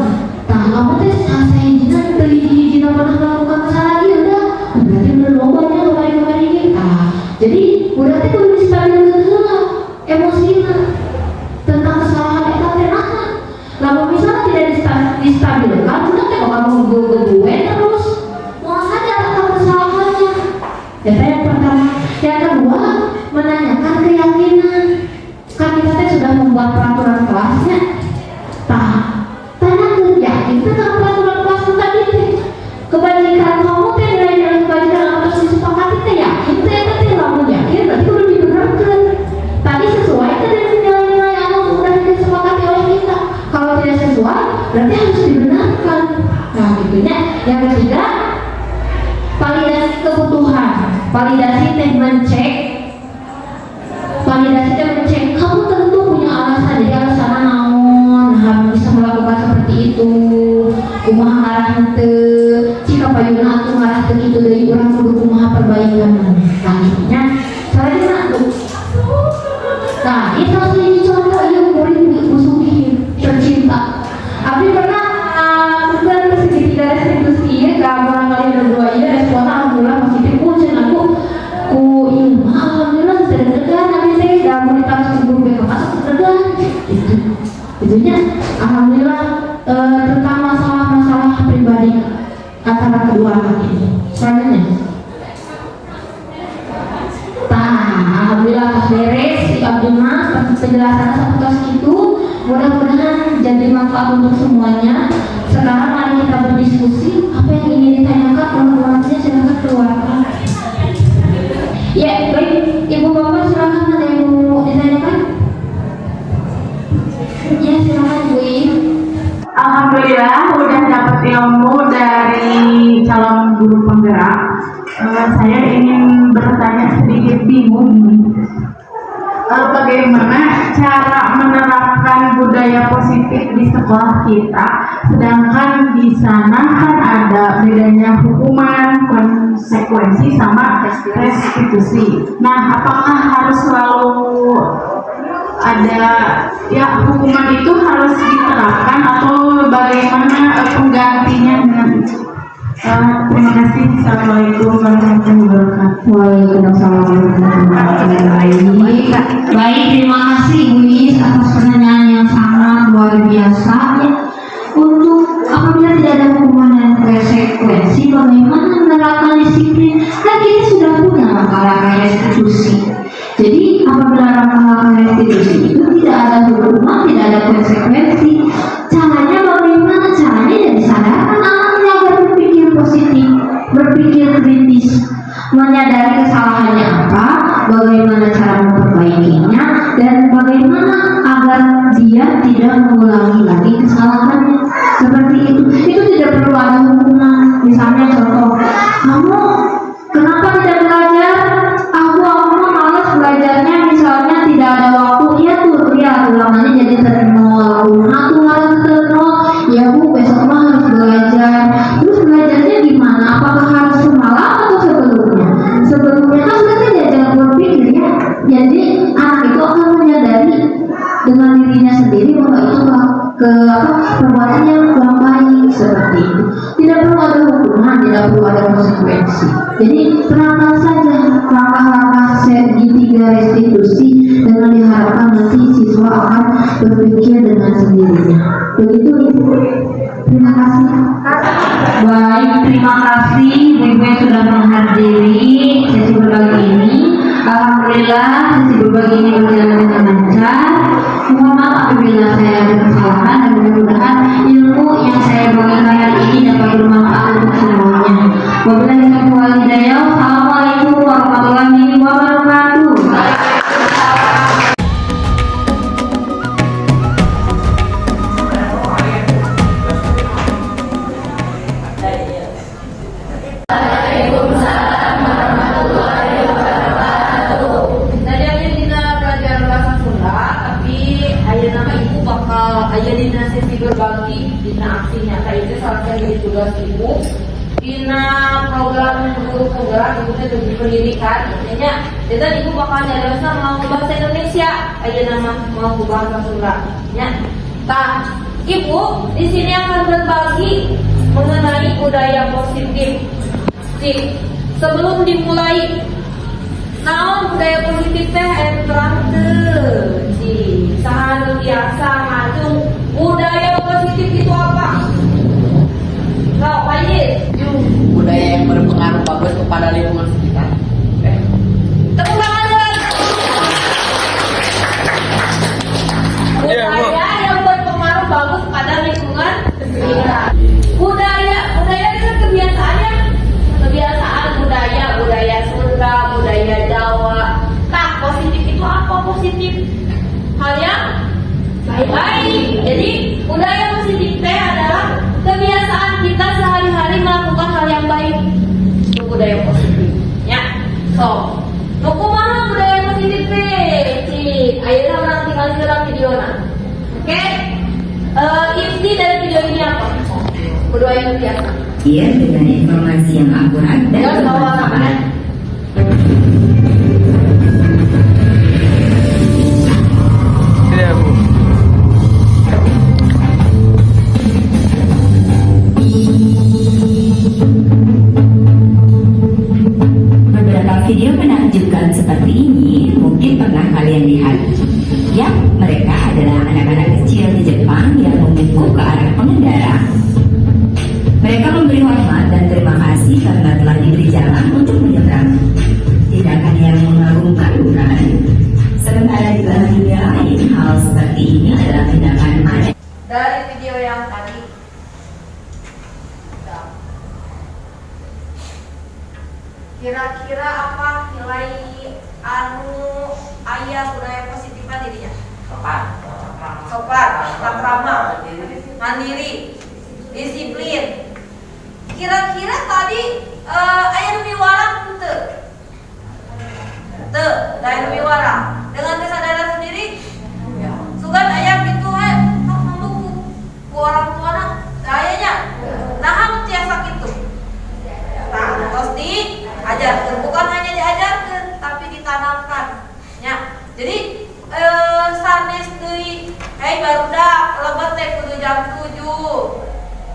tak kamu teh selesai emosinya tentang kesalahan eta teh naha. Lamun misalnya tidak distabilkan, nanti kamu gue terus mau saja tentang kesalahannya. Eta yang pertama. Yang kedua, menanyakan keyakinan. Kan kita teh sudah membuat peraturan kelasnya. Tanyakan yakin tentang peraturan kelas tadi teh. Kebajikan kamu teh nilai-nilai kebajikan atas disepakati teh yakin teh teh lamun yakin berarti udah dibenarkan. Tadi sesuai teh dengan nilai-nilai yang sudah disepakati oleh kita. Kalau tidak sesuai berarti harus dibenarkan. Nah, gitunya. Yang ketiga, validasi kebutuhan. Validasi teh mencek. Validasi teh mencek kamu tentu punya alasan. Jadi alasan naon bisa melakukan seperti itu. Kumaha ngarah henteu, jika payuna atuh ngarah teu kitu deui urang kudu kumaha perbaikan. Nah, gitunya. Caranya tuh. Nah, itu salah contoh yang murid musuhi tercinta. Abdi pernah bukan segitiga restitusi ya, gambaran kali ada dua ya, responnya alhamdulillah positif. Kucing aku ku ilmu alhamdulillah sedang tapi saya gak mau ditaruh sebelum BK masuk sedang itu. Itunya alhamdulillah tentang masalah-masalah pribadi antara kedua anak ini. Selanjutnya. Alhamdulillah pas beres si Abdullah penjelasannya seputar itu. Mudah-mudahan jadi manfaat untuk semuanya. Sekarang mari kita berdiskusi apa yang ingin ditanyakan oleh silakan keluarkan. Ya baik, ibu bapak silakan, ada yang mau ditanyakan? Ya silakan Bu. Alhamdulillah udah dapat ilmu dari calon guru penggerak. Saya ingin bertanya sedikit bingung. Bagaimana cara menerapkan budaya positif di sekolah kita, sedangkan di sana kan ada bedanya hukuman, konsekuensi sama restitusi. Nah, apakah harus selalu ada ya hukuman itu harus diterapkan atau bagaimana penggantinya dengan terima kasih. Assalamualaikum warahmatullahi wabarakatuh. Waalaikumsalam warahmatullahi wabarakatuh. Baik, terima kasih Bu Is atas pertanyaan yang sangat luar biasa ya. Untuk apabila tidak ada hukuman dan konsekuensi, bagaimana menerapkan disiplin? Kan kita sudah punya langkah-langkah restitusi. Jadi apabila langkah-langkah restitusi itu tidak ada hukuman, tidak ada konsekuensi, caranya bagaimana? Caranya ya disadarkan anaknya agar berpikir positif, berpikir kritis, menyadari kesalahannya apa, bagaimana cara memperbaikinya, dan bagaimana agar dia tidak mengulangi lagi kesalahannya. Seperti itu. Itu tidak perlu ada hukuman. Misalnya contoh, kamu kenapa tidak belajar? Aku malas belajarnya, misalnya tidak ada waktu. Ya tuh, lihat ulangannya jadi ternol. Aku harus ternol. Ya Bu, besok mah harus belajar. Terus belajarnya gimana? Apakah harus semalam atau sebelumnya? Sebelumnya kan berarti diajak berpikir ya. Jadi anak itu akan menyadari dengan dirinya sendiri bahwa itu perbuatan yang kurang baik seperti itu. Tidak perlu ada hukuman, tidak perlu ada konsekuensi. Jadi terangkan saja langkah-langkah segitiga restitusi dengan diharapkan nanti siswa akan berpikir dengan sendirinya. Begitu Ibu. Terima kasih. Baik, terima kasih Ibu yang sudah menghadiri sesi berbagi ini. Alhamdulillah sesi berbagi ini berjalan dengan lancar. Mohon maaf apabila saya ada kesalahan dan mudah-mudahan ilmu yang saya bagikan hari ini dapat bermanfaat untuk semuanya. Wabillahi taufiq wal hidayah. Assalamualaikum warahmatullahi wabarakatuh. Aya dina sesi berbagi, dina aksi nyata itu salah satu tugas ibu. Dina program guru penggerak ibu teh lebih pendidikan, artinya dan ibu bakal nyadosna mau bahasa Indonesia, aya nama mau bahasa Sunda. Ya, tah ibu di sini akan berbagi mengenai budaya positif. Sebelum dimulai Naon budaya positif teh aya terang teu. Saha biasa ngacung budaya positif itu apa? Kau Payis, budaya yang berpengaruh bagus kepada lingkungan sekitar. tepuk tangan dulu. Budaya yang berpengaruh bagus pada lingkungan sekitar. Budaya itu kebiasaan budaya Sunda, budaya Jawa. Nah, positif itu apa positif? Hal yang baik. Jadi budaya positif teh adalah kebiasaan kita sehari-hari melakukan hal yang baik. Itu budaya positif. Ya. So, kumaha budaya positif teh? Cik, ayeuna urang tinggal di dalam video na. Oke? Inti dari video ini apa? Budaya kebiasaan. Iya, dengan informasi yang akurat dan bermanfaat. Beberapa video menakjubkan seperti ini mungkin pernah kalian lihat. Yap, mereka adalah anak-anak kecil di Jepang yang membungkuk ke arah pengendara. Mereka memberi hormat dan terima kasih karena telah diberi jalan untuk menyeberang. Tindakan yang mengagumkan bukan? Sementara di belahan dunia lain, hal seperti ini adalah tindakan aneh. Dari video yang tadi, kira-kira apa nilai anu ayah budaya positifnya dirinya? Sopan, ramah, mandiri, disiplin. Kira-kira tadi ayah demi warang dari demi warang dengan kesadaran sendiri. Sugan ayah gitu membuku ku orang tua ayahnya. Nah, tiasa gitu. Nah, terus diajarkan, bukan hanya diajarkan, tapi ditanamkan. Ya, jadi sanes deui, hei barudak, lebat teh kudu jam 7,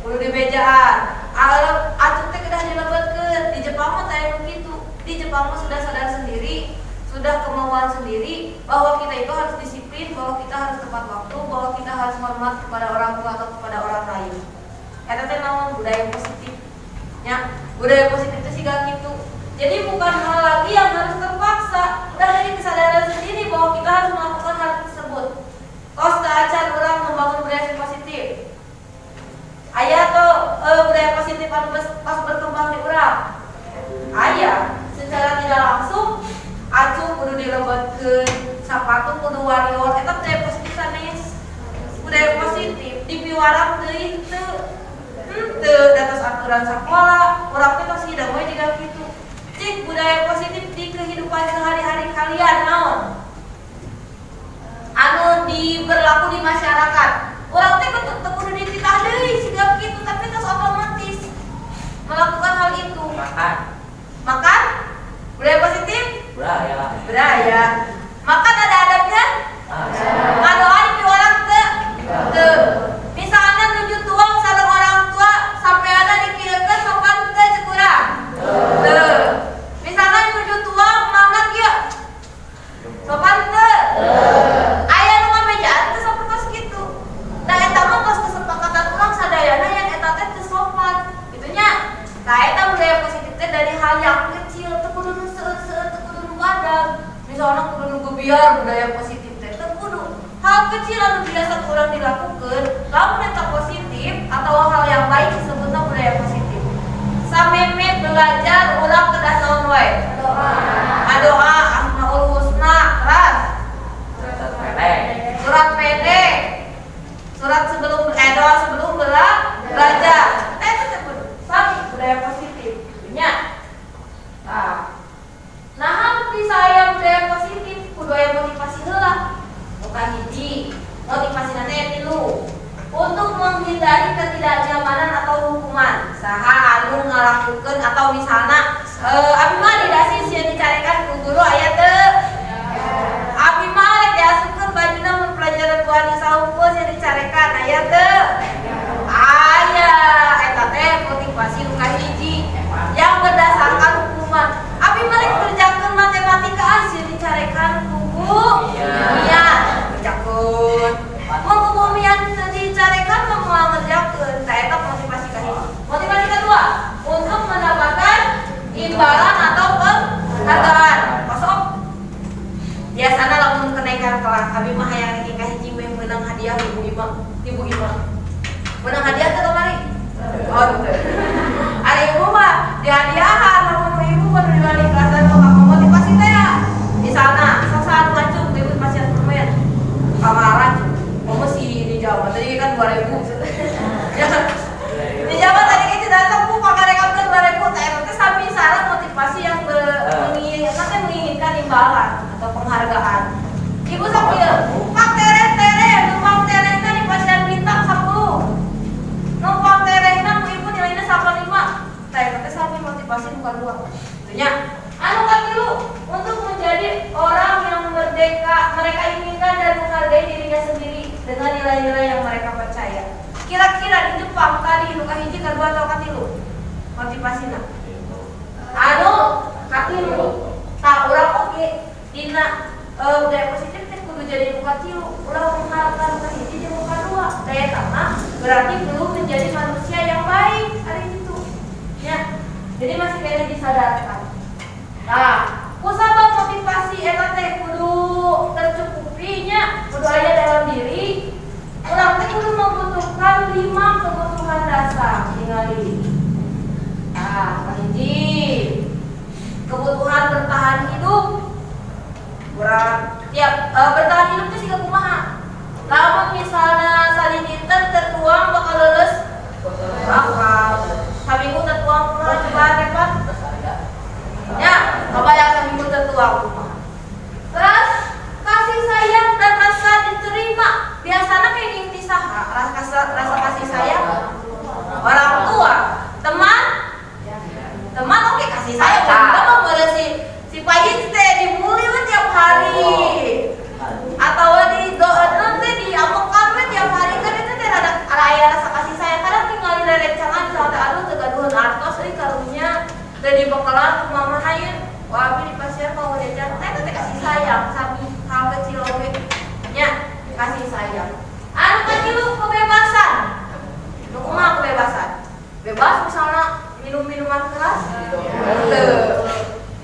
kudu di bejaan. Atuh teh kedah dilebetkeun. Di Jepang mah teh begitu. Di Jepang mah sudah sadar sendiri, sudah kemauan sendiri bahwa kita itu harus disiplin, bahwa kita harus tepat waktu, bahwa kita harus hormat kepada orang tua atau kepada orang lain. Eta teh naon budaya positif. Ya, budaya positif itu sih gak gitu. Jadi bukan hal lagi yang harus terpaksa, udah dari kesadaran sendiri bahwa kita harus melakukan hal tersebut. Kos acan orang membangun budaya positif. Ayah tuh budaya positif pas berkembang di urang. Ayah secara tidak langsung acuh kudu dilebetkeun, sapatu kudu warrior, eta budaya positif sanes. Budaya positif dipiwarang deui teu datos aturan sekolah, urang teh tos hideung we jiga kitu. Cik budaya positif di kehidupan sehari-hari kalian naon? Anu berlaku di masyarakat. Urang teh kudu dititah deui siga kitu, tapi tos otomatis melakukan hal itu. Makan? Budaya positif? Budaya. Makan ada adabnya? Ngadoa di orang teu. Misalnya nuju tuang sareng orang tua sampai ada dikieukeun sopan teu cek urang. Teu. Misalnya nuju tuang mangga kieu. Sopan teu. Aya nu ngabejaan teu sapertos kitu. Da eta mah geus kesepakatan urang sadayana yang eta teh teu sopan. Itunya. Nah, eta budaya positif teh dari hal yang kecil teu kudu nu seueur-seueur, teu kudu nu badag. Misalnya kudu nu gebiar budaya positif teh teu kudu. Hal kecil anu biasa kurang dilakukan, lamun eta positif atau hal yang baik disebutna budaya positif. Sameme belajar urang kedah naon wae? Doa, Asmaul Husna, keras. Surat pendek. Surat sebelum doa sebelum belajar. Itu disebut sami budaya positif. Nya. Nah, hampi saya budaya positif, budaya motivasi heula. Bukan hiji, motivasi nanti tilu untuk menghindari ketidaknyamanan atau hukuman. Saha anu ngalakukeun atau misalnya abi mah didasi sieun dicarekan ku guru aya teu? Abi mah rek diasukeun bajuna mun pelajaran buah disaungkeun sieun dicarekan aya teu? Aya, eta teh motivasi nu kahiji yang berdasarkan hukuman. Abi mah rek kerjakeun matematika imbalan atau penghargaan. Kosong. Biasana lamun kenaikan kelas, abi mah hayang nikah hiji we meunang hadiah ibu ima. Meunang hadiah teh kemari. Oh, betul. Ari ibu mah dihadiahan lamun ibu baru diwali kelasan kok motivasi teh ya. Misalna sasaran ngacung ibu pasien permen. Kamaran kamu sih di Jawa tadi kan 2000. Di Jawa tadi kita datang bu pakai rekam 2000 teh sampai saran motivasi yang menginginkan imbalan atau penghargaan. Ibu sambil pak tere numpang tere kan di pasien bintang 10. Numpang tere nang ibu nilainya 85. Teh sampai motivasi bukan dua. Tentunya anu kan dulu untuk menjadi orang yang merdeka, mereka inginkan dan menghargai dirinya sendiri dengan nilai-nilai yang mereka percaya. Kira-kira di Jepang tadi nu kahiji kadua atau katilu motivasina? Anu katilu. Tah urang oge dina budaya positif teh kudu jadi muka tilu. Urang mengharapkan kahiji jeung muka dua. Daya tanah berarti belum menjadi manusia yang baik hari itu. Ya. Jadi masih kayaknya disadarkan. Nah, kusabab motivasi eta teh kudu tercukupinya, kudu aya dalam diri. Urang teh kudu membutuhkan 5 kebutuhan dasar ningali. Nah, kahiji kebutuhan bertahan hidup. Urang tiap bertahan hidup teh siga kumaha? Lamun misalna salidinten tertuang bakal leuleus bakal saminggu tertuang kumaha coba repot. Ya, kebayang saminggu tertuang kumaha. Terus kasih sayang dan rasa diterima. Biasanya kayak inti saha rasa kasih sayang orang tua, teman oke kasih sayang. Kalau mau si payit teh dibully tiap hari, atau di doa nanti di amokan tiap hari kan itu teh ada rasa kasih sayang. Kadang tinggal di rencangan sampai aduh tegaduhan artos ini karunya dan di bakalan mama hayu. Wah, di pasien mau diajar teh kasih sayang sampai hal kecil oke nya kasih sayang. Anu katilu kebebasan. Nu kumaha kebebasan? Bebas misalnya minum-minuman keras.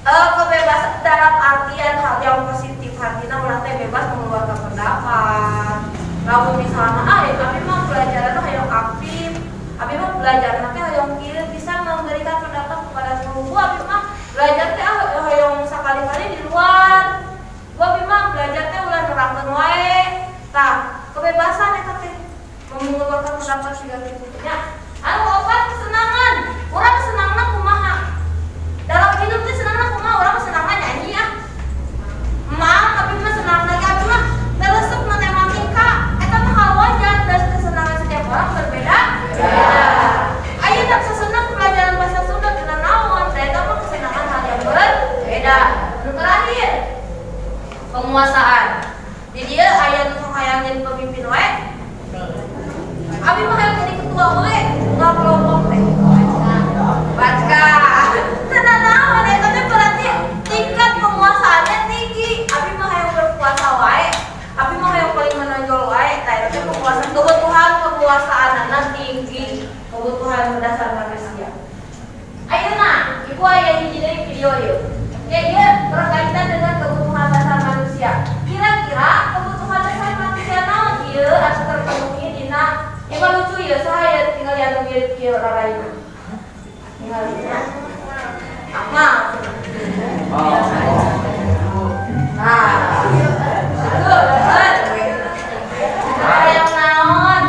Kebebasan dalam artian hal yang positif, artinya ulah teh bebas mengeluarkan pendapat. Lamun misalnya tapi mah pelajaran hayang aktif. Abi mah belajar teh hayang kieu bisa memberikan pendapat kepada seluruh. Abi mah belajar teh hayang sakali-kali di luar. Abi mah belajar teh ulah nerangkeun wae. Tah, kebebasan eta teh mengeluarkan pendapat siga kitu nya. Anu opat kesenangan. Urang senangna kumaha? Dalam hidup teh senangna kumaha? Urang senangna nyanyi ah. Emang tapi mah senang lagi abi mah teresep matematika. Eta mah hal wajar dan kesenangan setiap orang berbeda. Aya tak sesenang pelajaran bahasa Sunda dina naon? Eta mah kesenangan hal yang berbeda. Nu terakhir, penguasaan. Di dia aya nu hayang jadi pemimpin wae. Abi mah hayang jadi ketua wae, enggak kelompok teh. Baca. Tenan naon eta teh berarti tingkat penguasaannya tinggi. Abi mah hayang berkuasa wae. Abi mah hayang paling menonjol wae. Tah eta teh penguasaan penguasaanna tinggi, kebutuhan mendasar manusia. Ayeuna ibu aya hiji deui video ieu. Ya berkaitan dengan kebutuhan dasar manusia. Kira-kira kebutuhan dasar manusia naon ieu anu terpenuhi dina ieu lucu ieu saha tinggal anu mirip kieu raraina. Tinggal dina. Apa? Yang naon?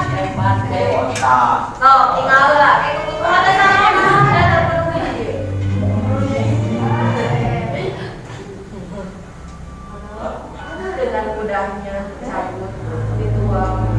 Tuh, tinggal lah. Kebutuhan dasar manusia terpenuhi. Dengan mudahnya cabut ritual.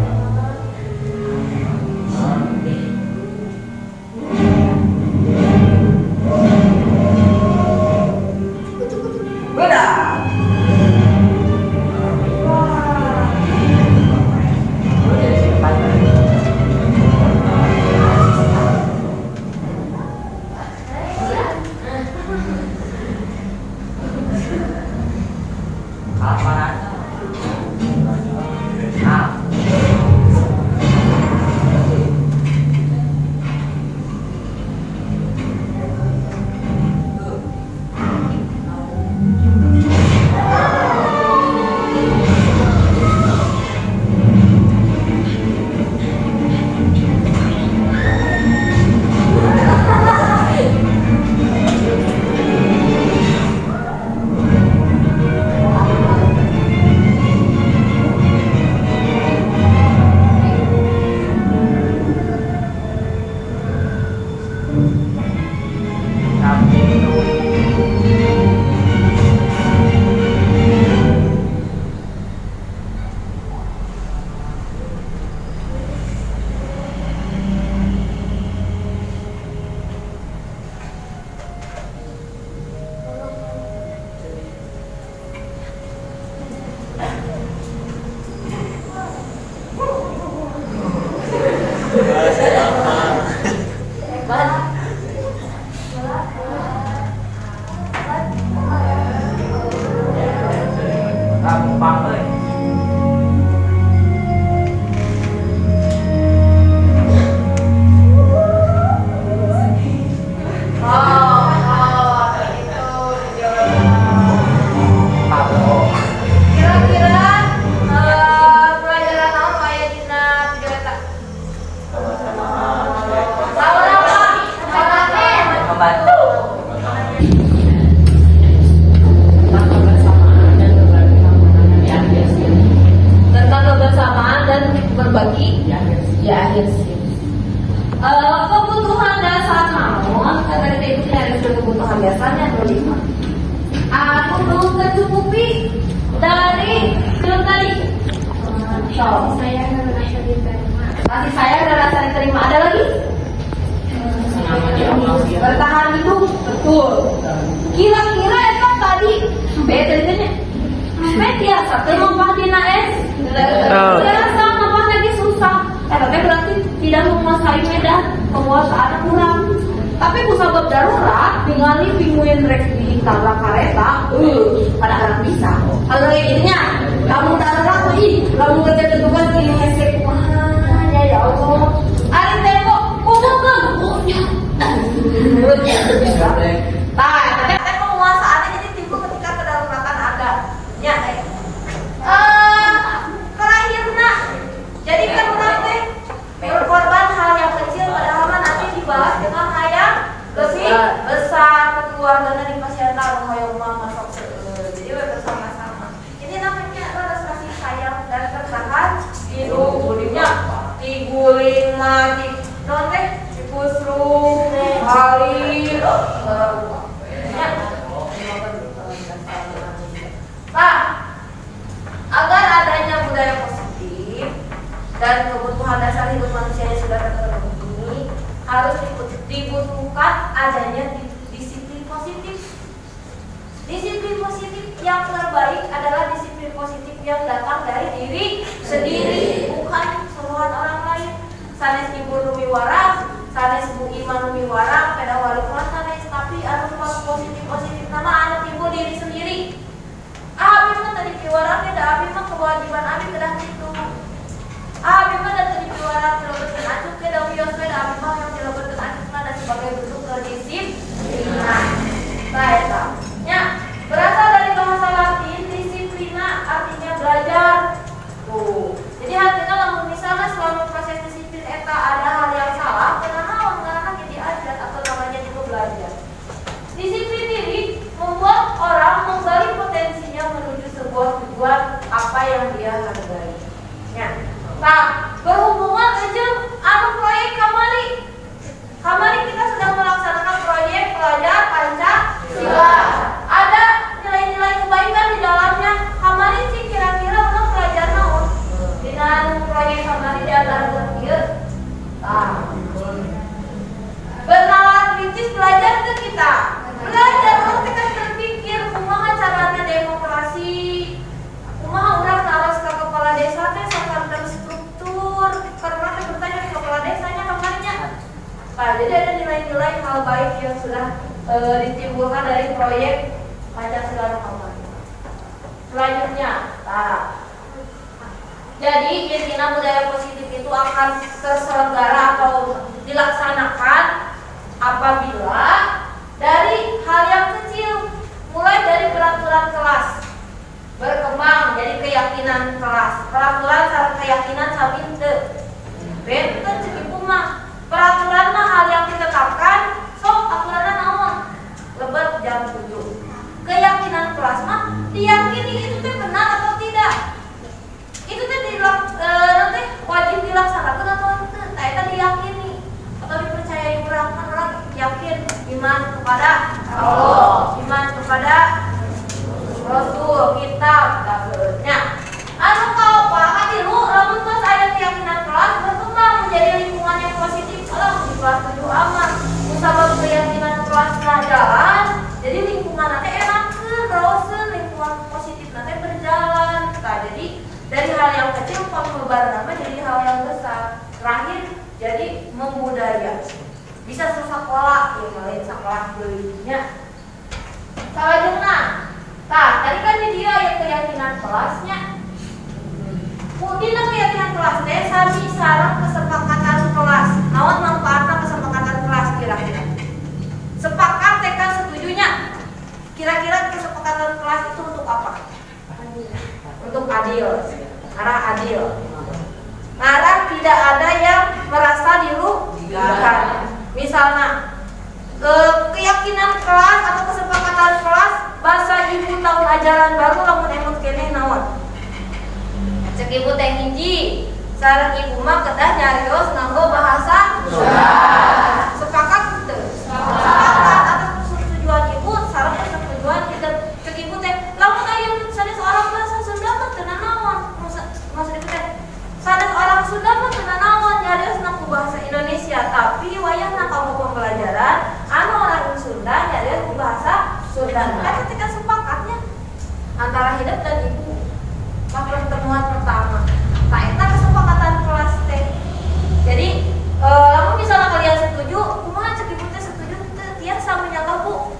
berbagi di akhir SIM. Kebutuhan dasar naon kata ibu nyari kebutuhan dasarnya 25. Aku belum tercukupi dari film tadi. Saya merasa diterima. Kasih sayang dan rasa diterima. Ada lagi? Bertahan hidup, betul. Kira-kira itu tadi bedanya biasa termempah dina es. Biasa ngapah lagi susah. Tapi berarti tidak menguasai medan penguasaan kurang. Tapi ku sabab darurat ningali pinguin rek di tabrak kareta, pada orang bisa. Kalau kayak gininya, kamu darurat kamu kerja tugas ini hesek kumaha ya Allah. Ari tembok kumpulkeun. Nah, tapi penguasaannya jadi timbul ketika kedaruratan ada. Ya, terakhirna. Jadi kan orang teh berkorban hal yang kecil padahal nanti dibalas dengan hal yang lebih besar. Keluarganya di pasietan hoyong mah masuk jadi bersama-sama. Ini namanya adalah kasih sayang dan bertahan hidup. Budingnya diguling mati non teh dikusruk kali nah, agar adanya budaya positif dan kebutuhan dasar hidup manusia yang sudah terpenuhi harus dibutuhkan adanya disiplin positif. Disiplin positif yang terbaik adalah disiplin positif yang datang dari diri sendiri, bukan seluruhan orang lain. Sanes ibu numi waras, sanes bu iman numi waras, pada walaupun sanes tapi anu positif nama anak ibu diri sendiri. Abi mah tadi piwaran beda, abi mah kewajiban abi kedah gitu. Abi mah tadi piwaran cilebetkeun acuk ke da wios beda, abi mah yang cilebetkeun acuk mah da sebagai bentuk kedisiplinan. Nah eta. Nya, berasal dari bahasa Latin disiplina artinya belajar. Jadi artinya lamun misalnya selama proses disiplin eta ada hal yang salah, karena jadi adat atau namanya juga belajar. Disiplin diri membuat orang menggali potensinya menuju sebuah tujuan apa yang dia hargai. Ya. Nah, berhubungan aja anu proyek kamari. Kamari kita sudah melaksanakan proyek pelajar Pancasila. Ada nilai-nilai kebaikan di dalamnya. Kamari sih kira-kira orang pelajar naon? Dengan proyek kamari diantara berpikir. Bernalar kritis belajar ke kita. Belajar orang kita berpikir kumaha caranya demokrasi. Kumaha urang naros ke kepala desa teh sakan terstruktur. Karena teh bertanya ke kepala desanya kamarnya. Nah, jadi ada nilai-nilai hal baik yang sudah ditimbulkan dari proyek Pancasila kamari. Selanjutnya, jadi intinya budaya positif itu akan terselenggara atau dilaksanakan apabila dari hal yang kecil, mulai dari peraturan kelas berkembang jadi keyakinan kelas. Peraturan sareng keyakinan sami teu. Benten ceuk mah. Peraturan mah hal yang ditetapkan, sok aturanna naon? Lebet jam 7. Keyakinan kelas mah diyakini itu teh benar atau tidak. Itu teh nanti wajib dilaksanakan atau teu. Nah, eta diyakini atau dipercayai orang yakin iman kepada Allah, iman kepada Rasul, kitab, nya. Anu kaopa kadilu lamun tos aya keyakinan kelas berkembang menjadi lingkungan yang positif. Kalau di kelas 7 aman, musabab keyakinan kelas jalan, jadi lingkungan nanti enakeun, teruskeun lingkungan positif nanti berjalan. Nah, jadi dari hal yang kecil pembebaran nama jadi hal yang besar. Terakhir jadi membudaya. Bisa sekolah, ya lain sekolah belinya. Selanjutnya, tadi kan dia yang keyakinan kelasnya. Mungkin keyakinan kelas teh sami sareng kesepakatan kelas. Naon manfaatna kesepakatan kelas kira-kira? Sepakat teh kan setujunya. Kira-kira kesepakatan kelas itu untuk apa? Untuk adil. Arah adil. Arah tidak ada yang merasa dirugikan. Misalnya keyakinan kelas atau kesepakatan kelas bahasa ibu tahun ajaran baru lamun emut keneh naon? Cek ibu teh hiji Sareng ibu mah kedah nyarios nganggo bahasa sepakat teu? Sepakat atas persetujuan ibu sareng persetujuan kita cek ibu teh lamun aya sanes orang bahasa Sunda mah teu nanaon maksud ibu teh sanes orang Sunda mah teu nanaon nyarios nganggo bahasa Indonesia tapi wayahna kamu pembelajaran anu orang Sunda nyarios bahasa Sunda kan ketika sepakatnya antara hidup dan ibu pas pertemuan pertama tak eta kesepakatan kelas teh jadi lamun misalnya kalian setuju kumaha cek ibu teh setuju teh tiasa menyangka bu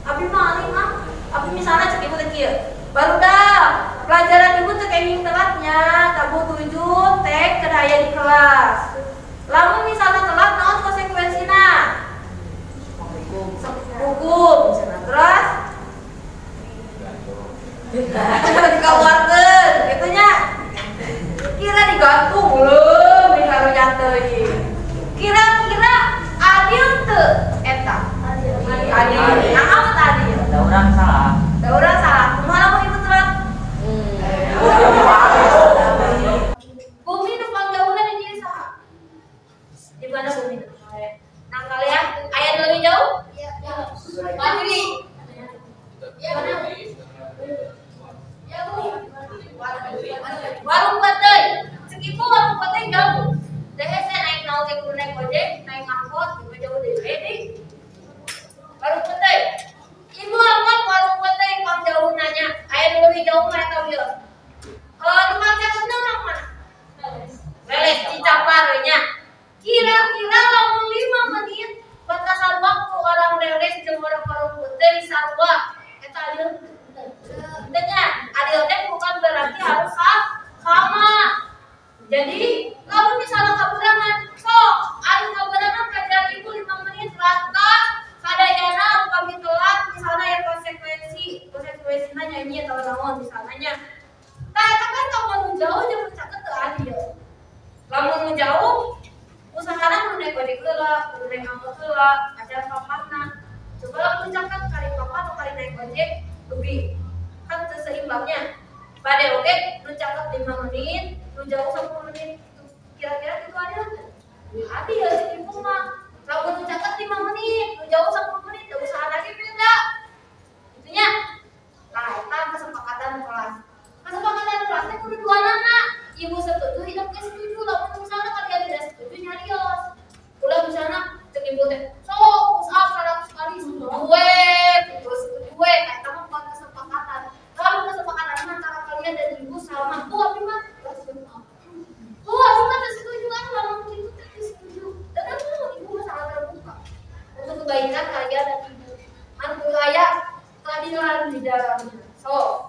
abi mah ali mah abi misalnya cek ibu teh kieu baru dah pelajaran ibu teh kenging telatnya tabu 7 teh keur aya di kelas lamun misalnya telat naon konsekuensina hukum terus dikeluarkeun kitu nya kira digantung belum dikarunya teuing kira-kira adil teu eta adil nah apa adil Ada orang salah. da urang salah kumaha lamun ibu telat bumi nu pangjauhna di dieu saha di mana bumi nu nah kalian aya nu lebih jauh mandiri warung batei segitu warung batei jauh saya naik naon teh kudu naik ojek naik angkot juga jauh deh warung batei ibu angkot warung batei pam jauh nanya aya nu leuwih jauh mah eta wieu rumah teh bener mana beles Cicapar nya kira-kira lamun 5 menit batasan waktu orang leles jeung orang warung batei sarua eta adil tanya adil teh bukan berarti harus sama jadi kalau misalnya kaburangan sok ayo kaburangan pelajaran ibu 5 menit rata kadayana upami telat misalnya yang konsekuensinya nyanyi atau naon misalnya nah itu kan kamu jauh jangan caket teu adil lamun jauh usahakan kudu naik ojek heula kudu naik angkot heula acara papatna coba lamun caket kali papat atau kali naik ojek lebih kan seimbangnya pada oke nu caket 5 menit nu jauh 10 menit kira-kira itu adil adil sih ibu mah lamun nu caket 5 menit nu jauh 10 menit da usaha lagi beda itunya nah eta kesepakatan kelas teh kudu duanana ibu setuju hidup ge setuju lamun misalnya kalian tidak setuju nyarios ulah misalnya cek ibu teh sok usaha 100 kali gue terus setuju gue eta mah bukan kesepakatan kalau kesepakatan antara kalian dan ibu sama tuh abi mah tuh abi mah setuju kan lamun ibu teh setuju dan ibu mah sangat terbuka untuk kebaikan kalian dan ibu anu aya keadilan di dalamnya so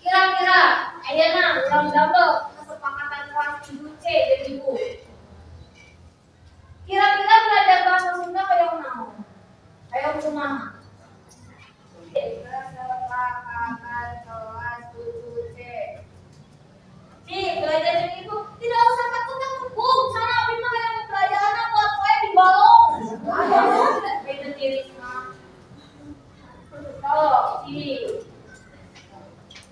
kira-kira ayeuna urang double kesepakatan kelas 7C dan ibu kira-kira belajar bahasa Sunda kayak naon kayak kumaha kesepakatan kelas 7C belajar dengan ibu tidak usah takut sana abi mah yang pelajaran buat saya di balong beda tiris mah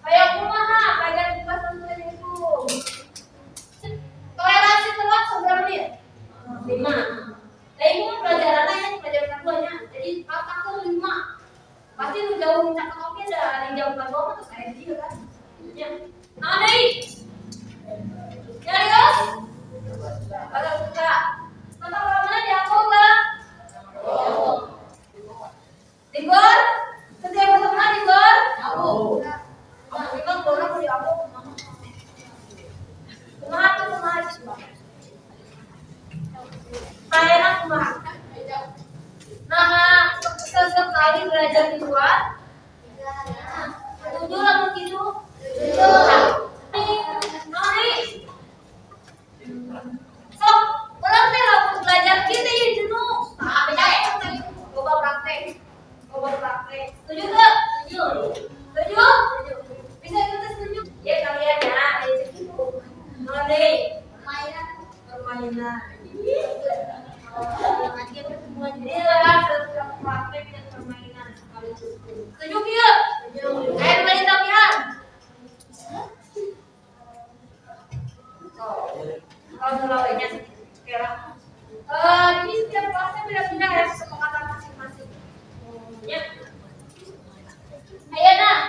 kayak kumaha belajar bahasa Sunda ibu toleransi telat seberapa menit 5 nah ibu mah pelajarannya yang pelajaran keduanya jadi kakak tuh 5 pasti lu jauh cakap oke dah di jam 4 bawah terus saya juga kan ya nah deh nyarios kalau suka tentang mana diangkut lah digor setiap bertemu digor nah memang orang mau diangkut kumaha tuh kumaha saya kumaha nah sesekali belajar di luar 7 lamun kitu 7 sok urang teh lamun belajar kitu ye jenuh nah beda teh coba praktek setuju enggak setuju bisa kita setuju ya kalian ya ayo setuju none permainan praktek dan permainan sekaligus setuju kieu ayo belajar tapian lalainya kira. Ini setiap kelasnya beda-beda ya kesepakatan masing-masing. Ya. Ayo nak.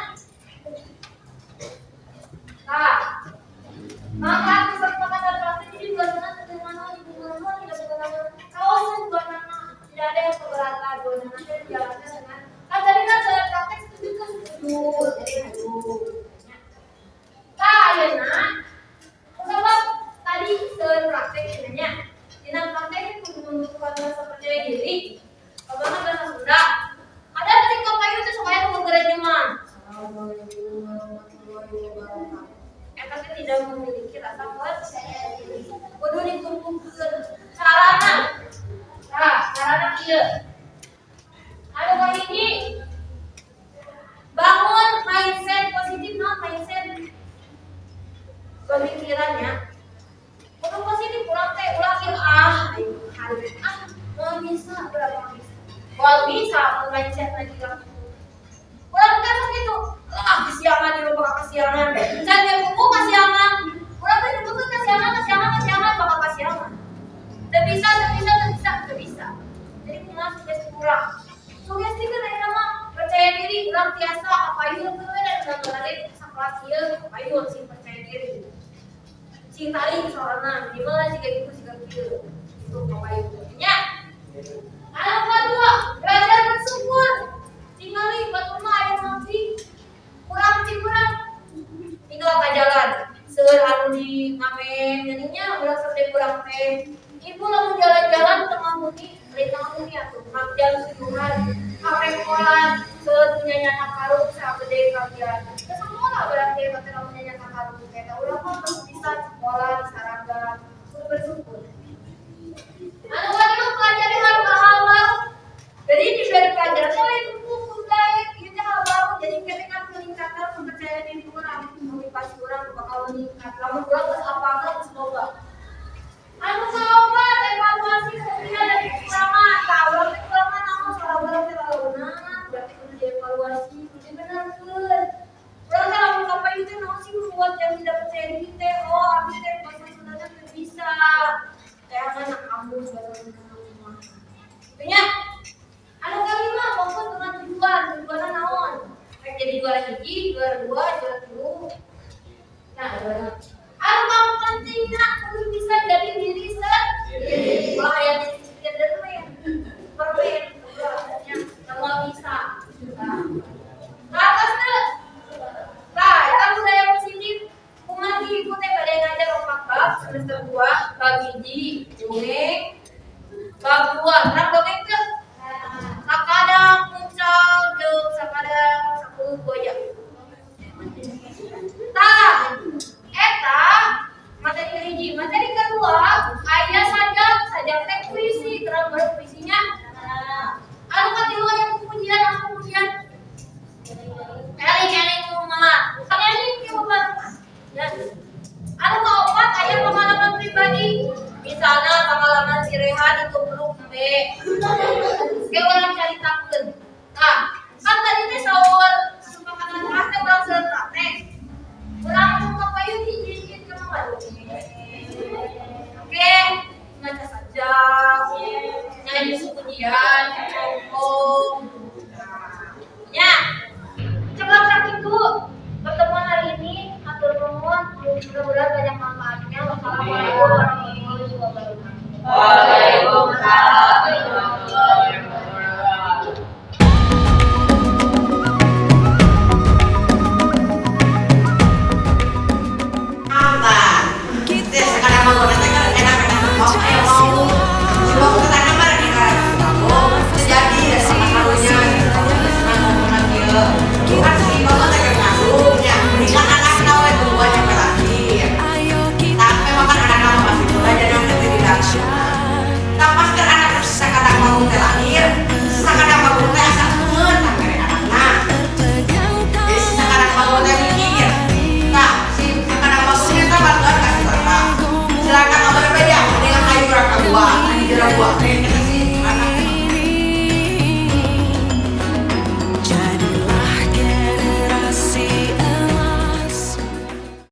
Nah, maka kesepakatan kelasnya jadi buat mana ibu guru tidak berkenan. Kalau buat anak tidak ada yang keberatan, buat anaknya dijalankan dengan. Kan tadi kan saya praktek setuju ke setuju, jadi aduh. Nah, ya nak. Sebab tadi saya praktek sebenarnya. Dalam praktek itu menunjukkan rasa percaya diri. Bagaimana bahasa Sunda? Ada ketika payu itu supaya mengerai nyaman. Assalamualaikum warahmatullahi wabarakatuh. Kita tidak memiliki rasa percaya diri. Kudu dikumpulkan sarana. Nah, sarana kieu. Anu kali ini bangun mindset positif, mindset pemikirannya. Kudu positif, kurang teh ulah kieu mau bisa berapa bisa. Kalau bisa mindset lagi kan. Kurang kan begitu. Kesiangan di rumah kesiangan. Jangan buku kesiangan. Kurang teh buku kesiangan bakal kesiangan. Tidak bisa. Jadi kumaha sugesti kurang. Sugesti kan aya mah percaya diri, urang tiasa kapayun teh dan ngadeg sakelas ieu kapayun sing percaya diri. Sing tali soalna di mana siga kieu. Itu kapayun. Nya. Anu kedua, belajar bersyukur. Tingali batur mah aya mati. Kurang tinggal ka jalan. Seueur anu di ngamen jadinya urang sedek kurang teh. Ibu lamun jalan-jalan tengah muni, atuh. Jalan tujuan, kapekolan, seueunya nyata karung sagede kagian. Teu sakola berarti teh lamun nyata karung teh. Urang mah bisa sekolah di Sarangga. Kudu bersyukur. Anu kadang pelajari hal baru. Jadi diberi pelajaran lain buku lain, itu hal baru. Jadi ketika peningkatan kepercayaan diri orang, motivasi orang bakal meningkat. Lamun urang geus apal geus boga. Anu coba evaluasi kelebihan dan kekurangan. Urang teh kekurangan naon salah urang teh launa, berarti kudu dievaluasi, kudu benerkeun. Urang teh lamun kapayu teh naon sih buat yang tidak percaya diri teh? Oh, abdi teh bahasa Sundana teh bisa. Jangan kamu sebagai rumah. Itunya. Anu kelima fokus dengan tujuan naon? Kayak jadi juara 1, juara 2, juara 3. Nah, juara. Anu kamu pentingnya kudu bisa jadi diri sendiri. Wah, yang sendiri permen. Semua bisa. Nah, atas tuh. Nah, kita budaya positif. Kumaha ibu teh bade ngajar 4 bab semester 2, bab 1 dongeng, bab 2 rap dongeng teh. Sakadang muncul jeung sakadang sakueuh boya. Tah, eta materi hiji, materi kedua aya sajak teh puisi, terang baru puisinya. Anu katilu aya pujian. Eling kumaha? Eling kieu bae. Ya. Anu kaopat aya pengalaman pribadi. Misalnya pengalaman si Rehan itu belum ke orang caritakeun. Nah, kan tadi teh saur kesepakatan kelas teh urang seueur praktek. Urang kapayu hiji-hiji ke mana? Oke, ngaca saja. Nyanyi pujian, ngomong. Ya. Coba itu pertemuan hari ini atur nuhun, mudah-mudahan banyak manfaatnya. Wassalamualaikum warahmatullahi wabarakatuh. Waalaikumsalam warahmatullahi wabarakatuh. Apa? Kita sekarang mau enak mau semua kita kamar di kampung terjadi sama karunya kan sih kalau tak ngasuh ya berikan anak nawe buatnya pelakir tapi makan anak kamu masih belajar yang lebih tidak tak pasti anak sekarang mau terlahir sekarang mau teh asal temen tak kere anaknya jadi sekarang mau teh mikir tak si sekarang mau ternyata bantuan kasih bapak silakan kabar beda dengan ayu raka buah ini jeruk buah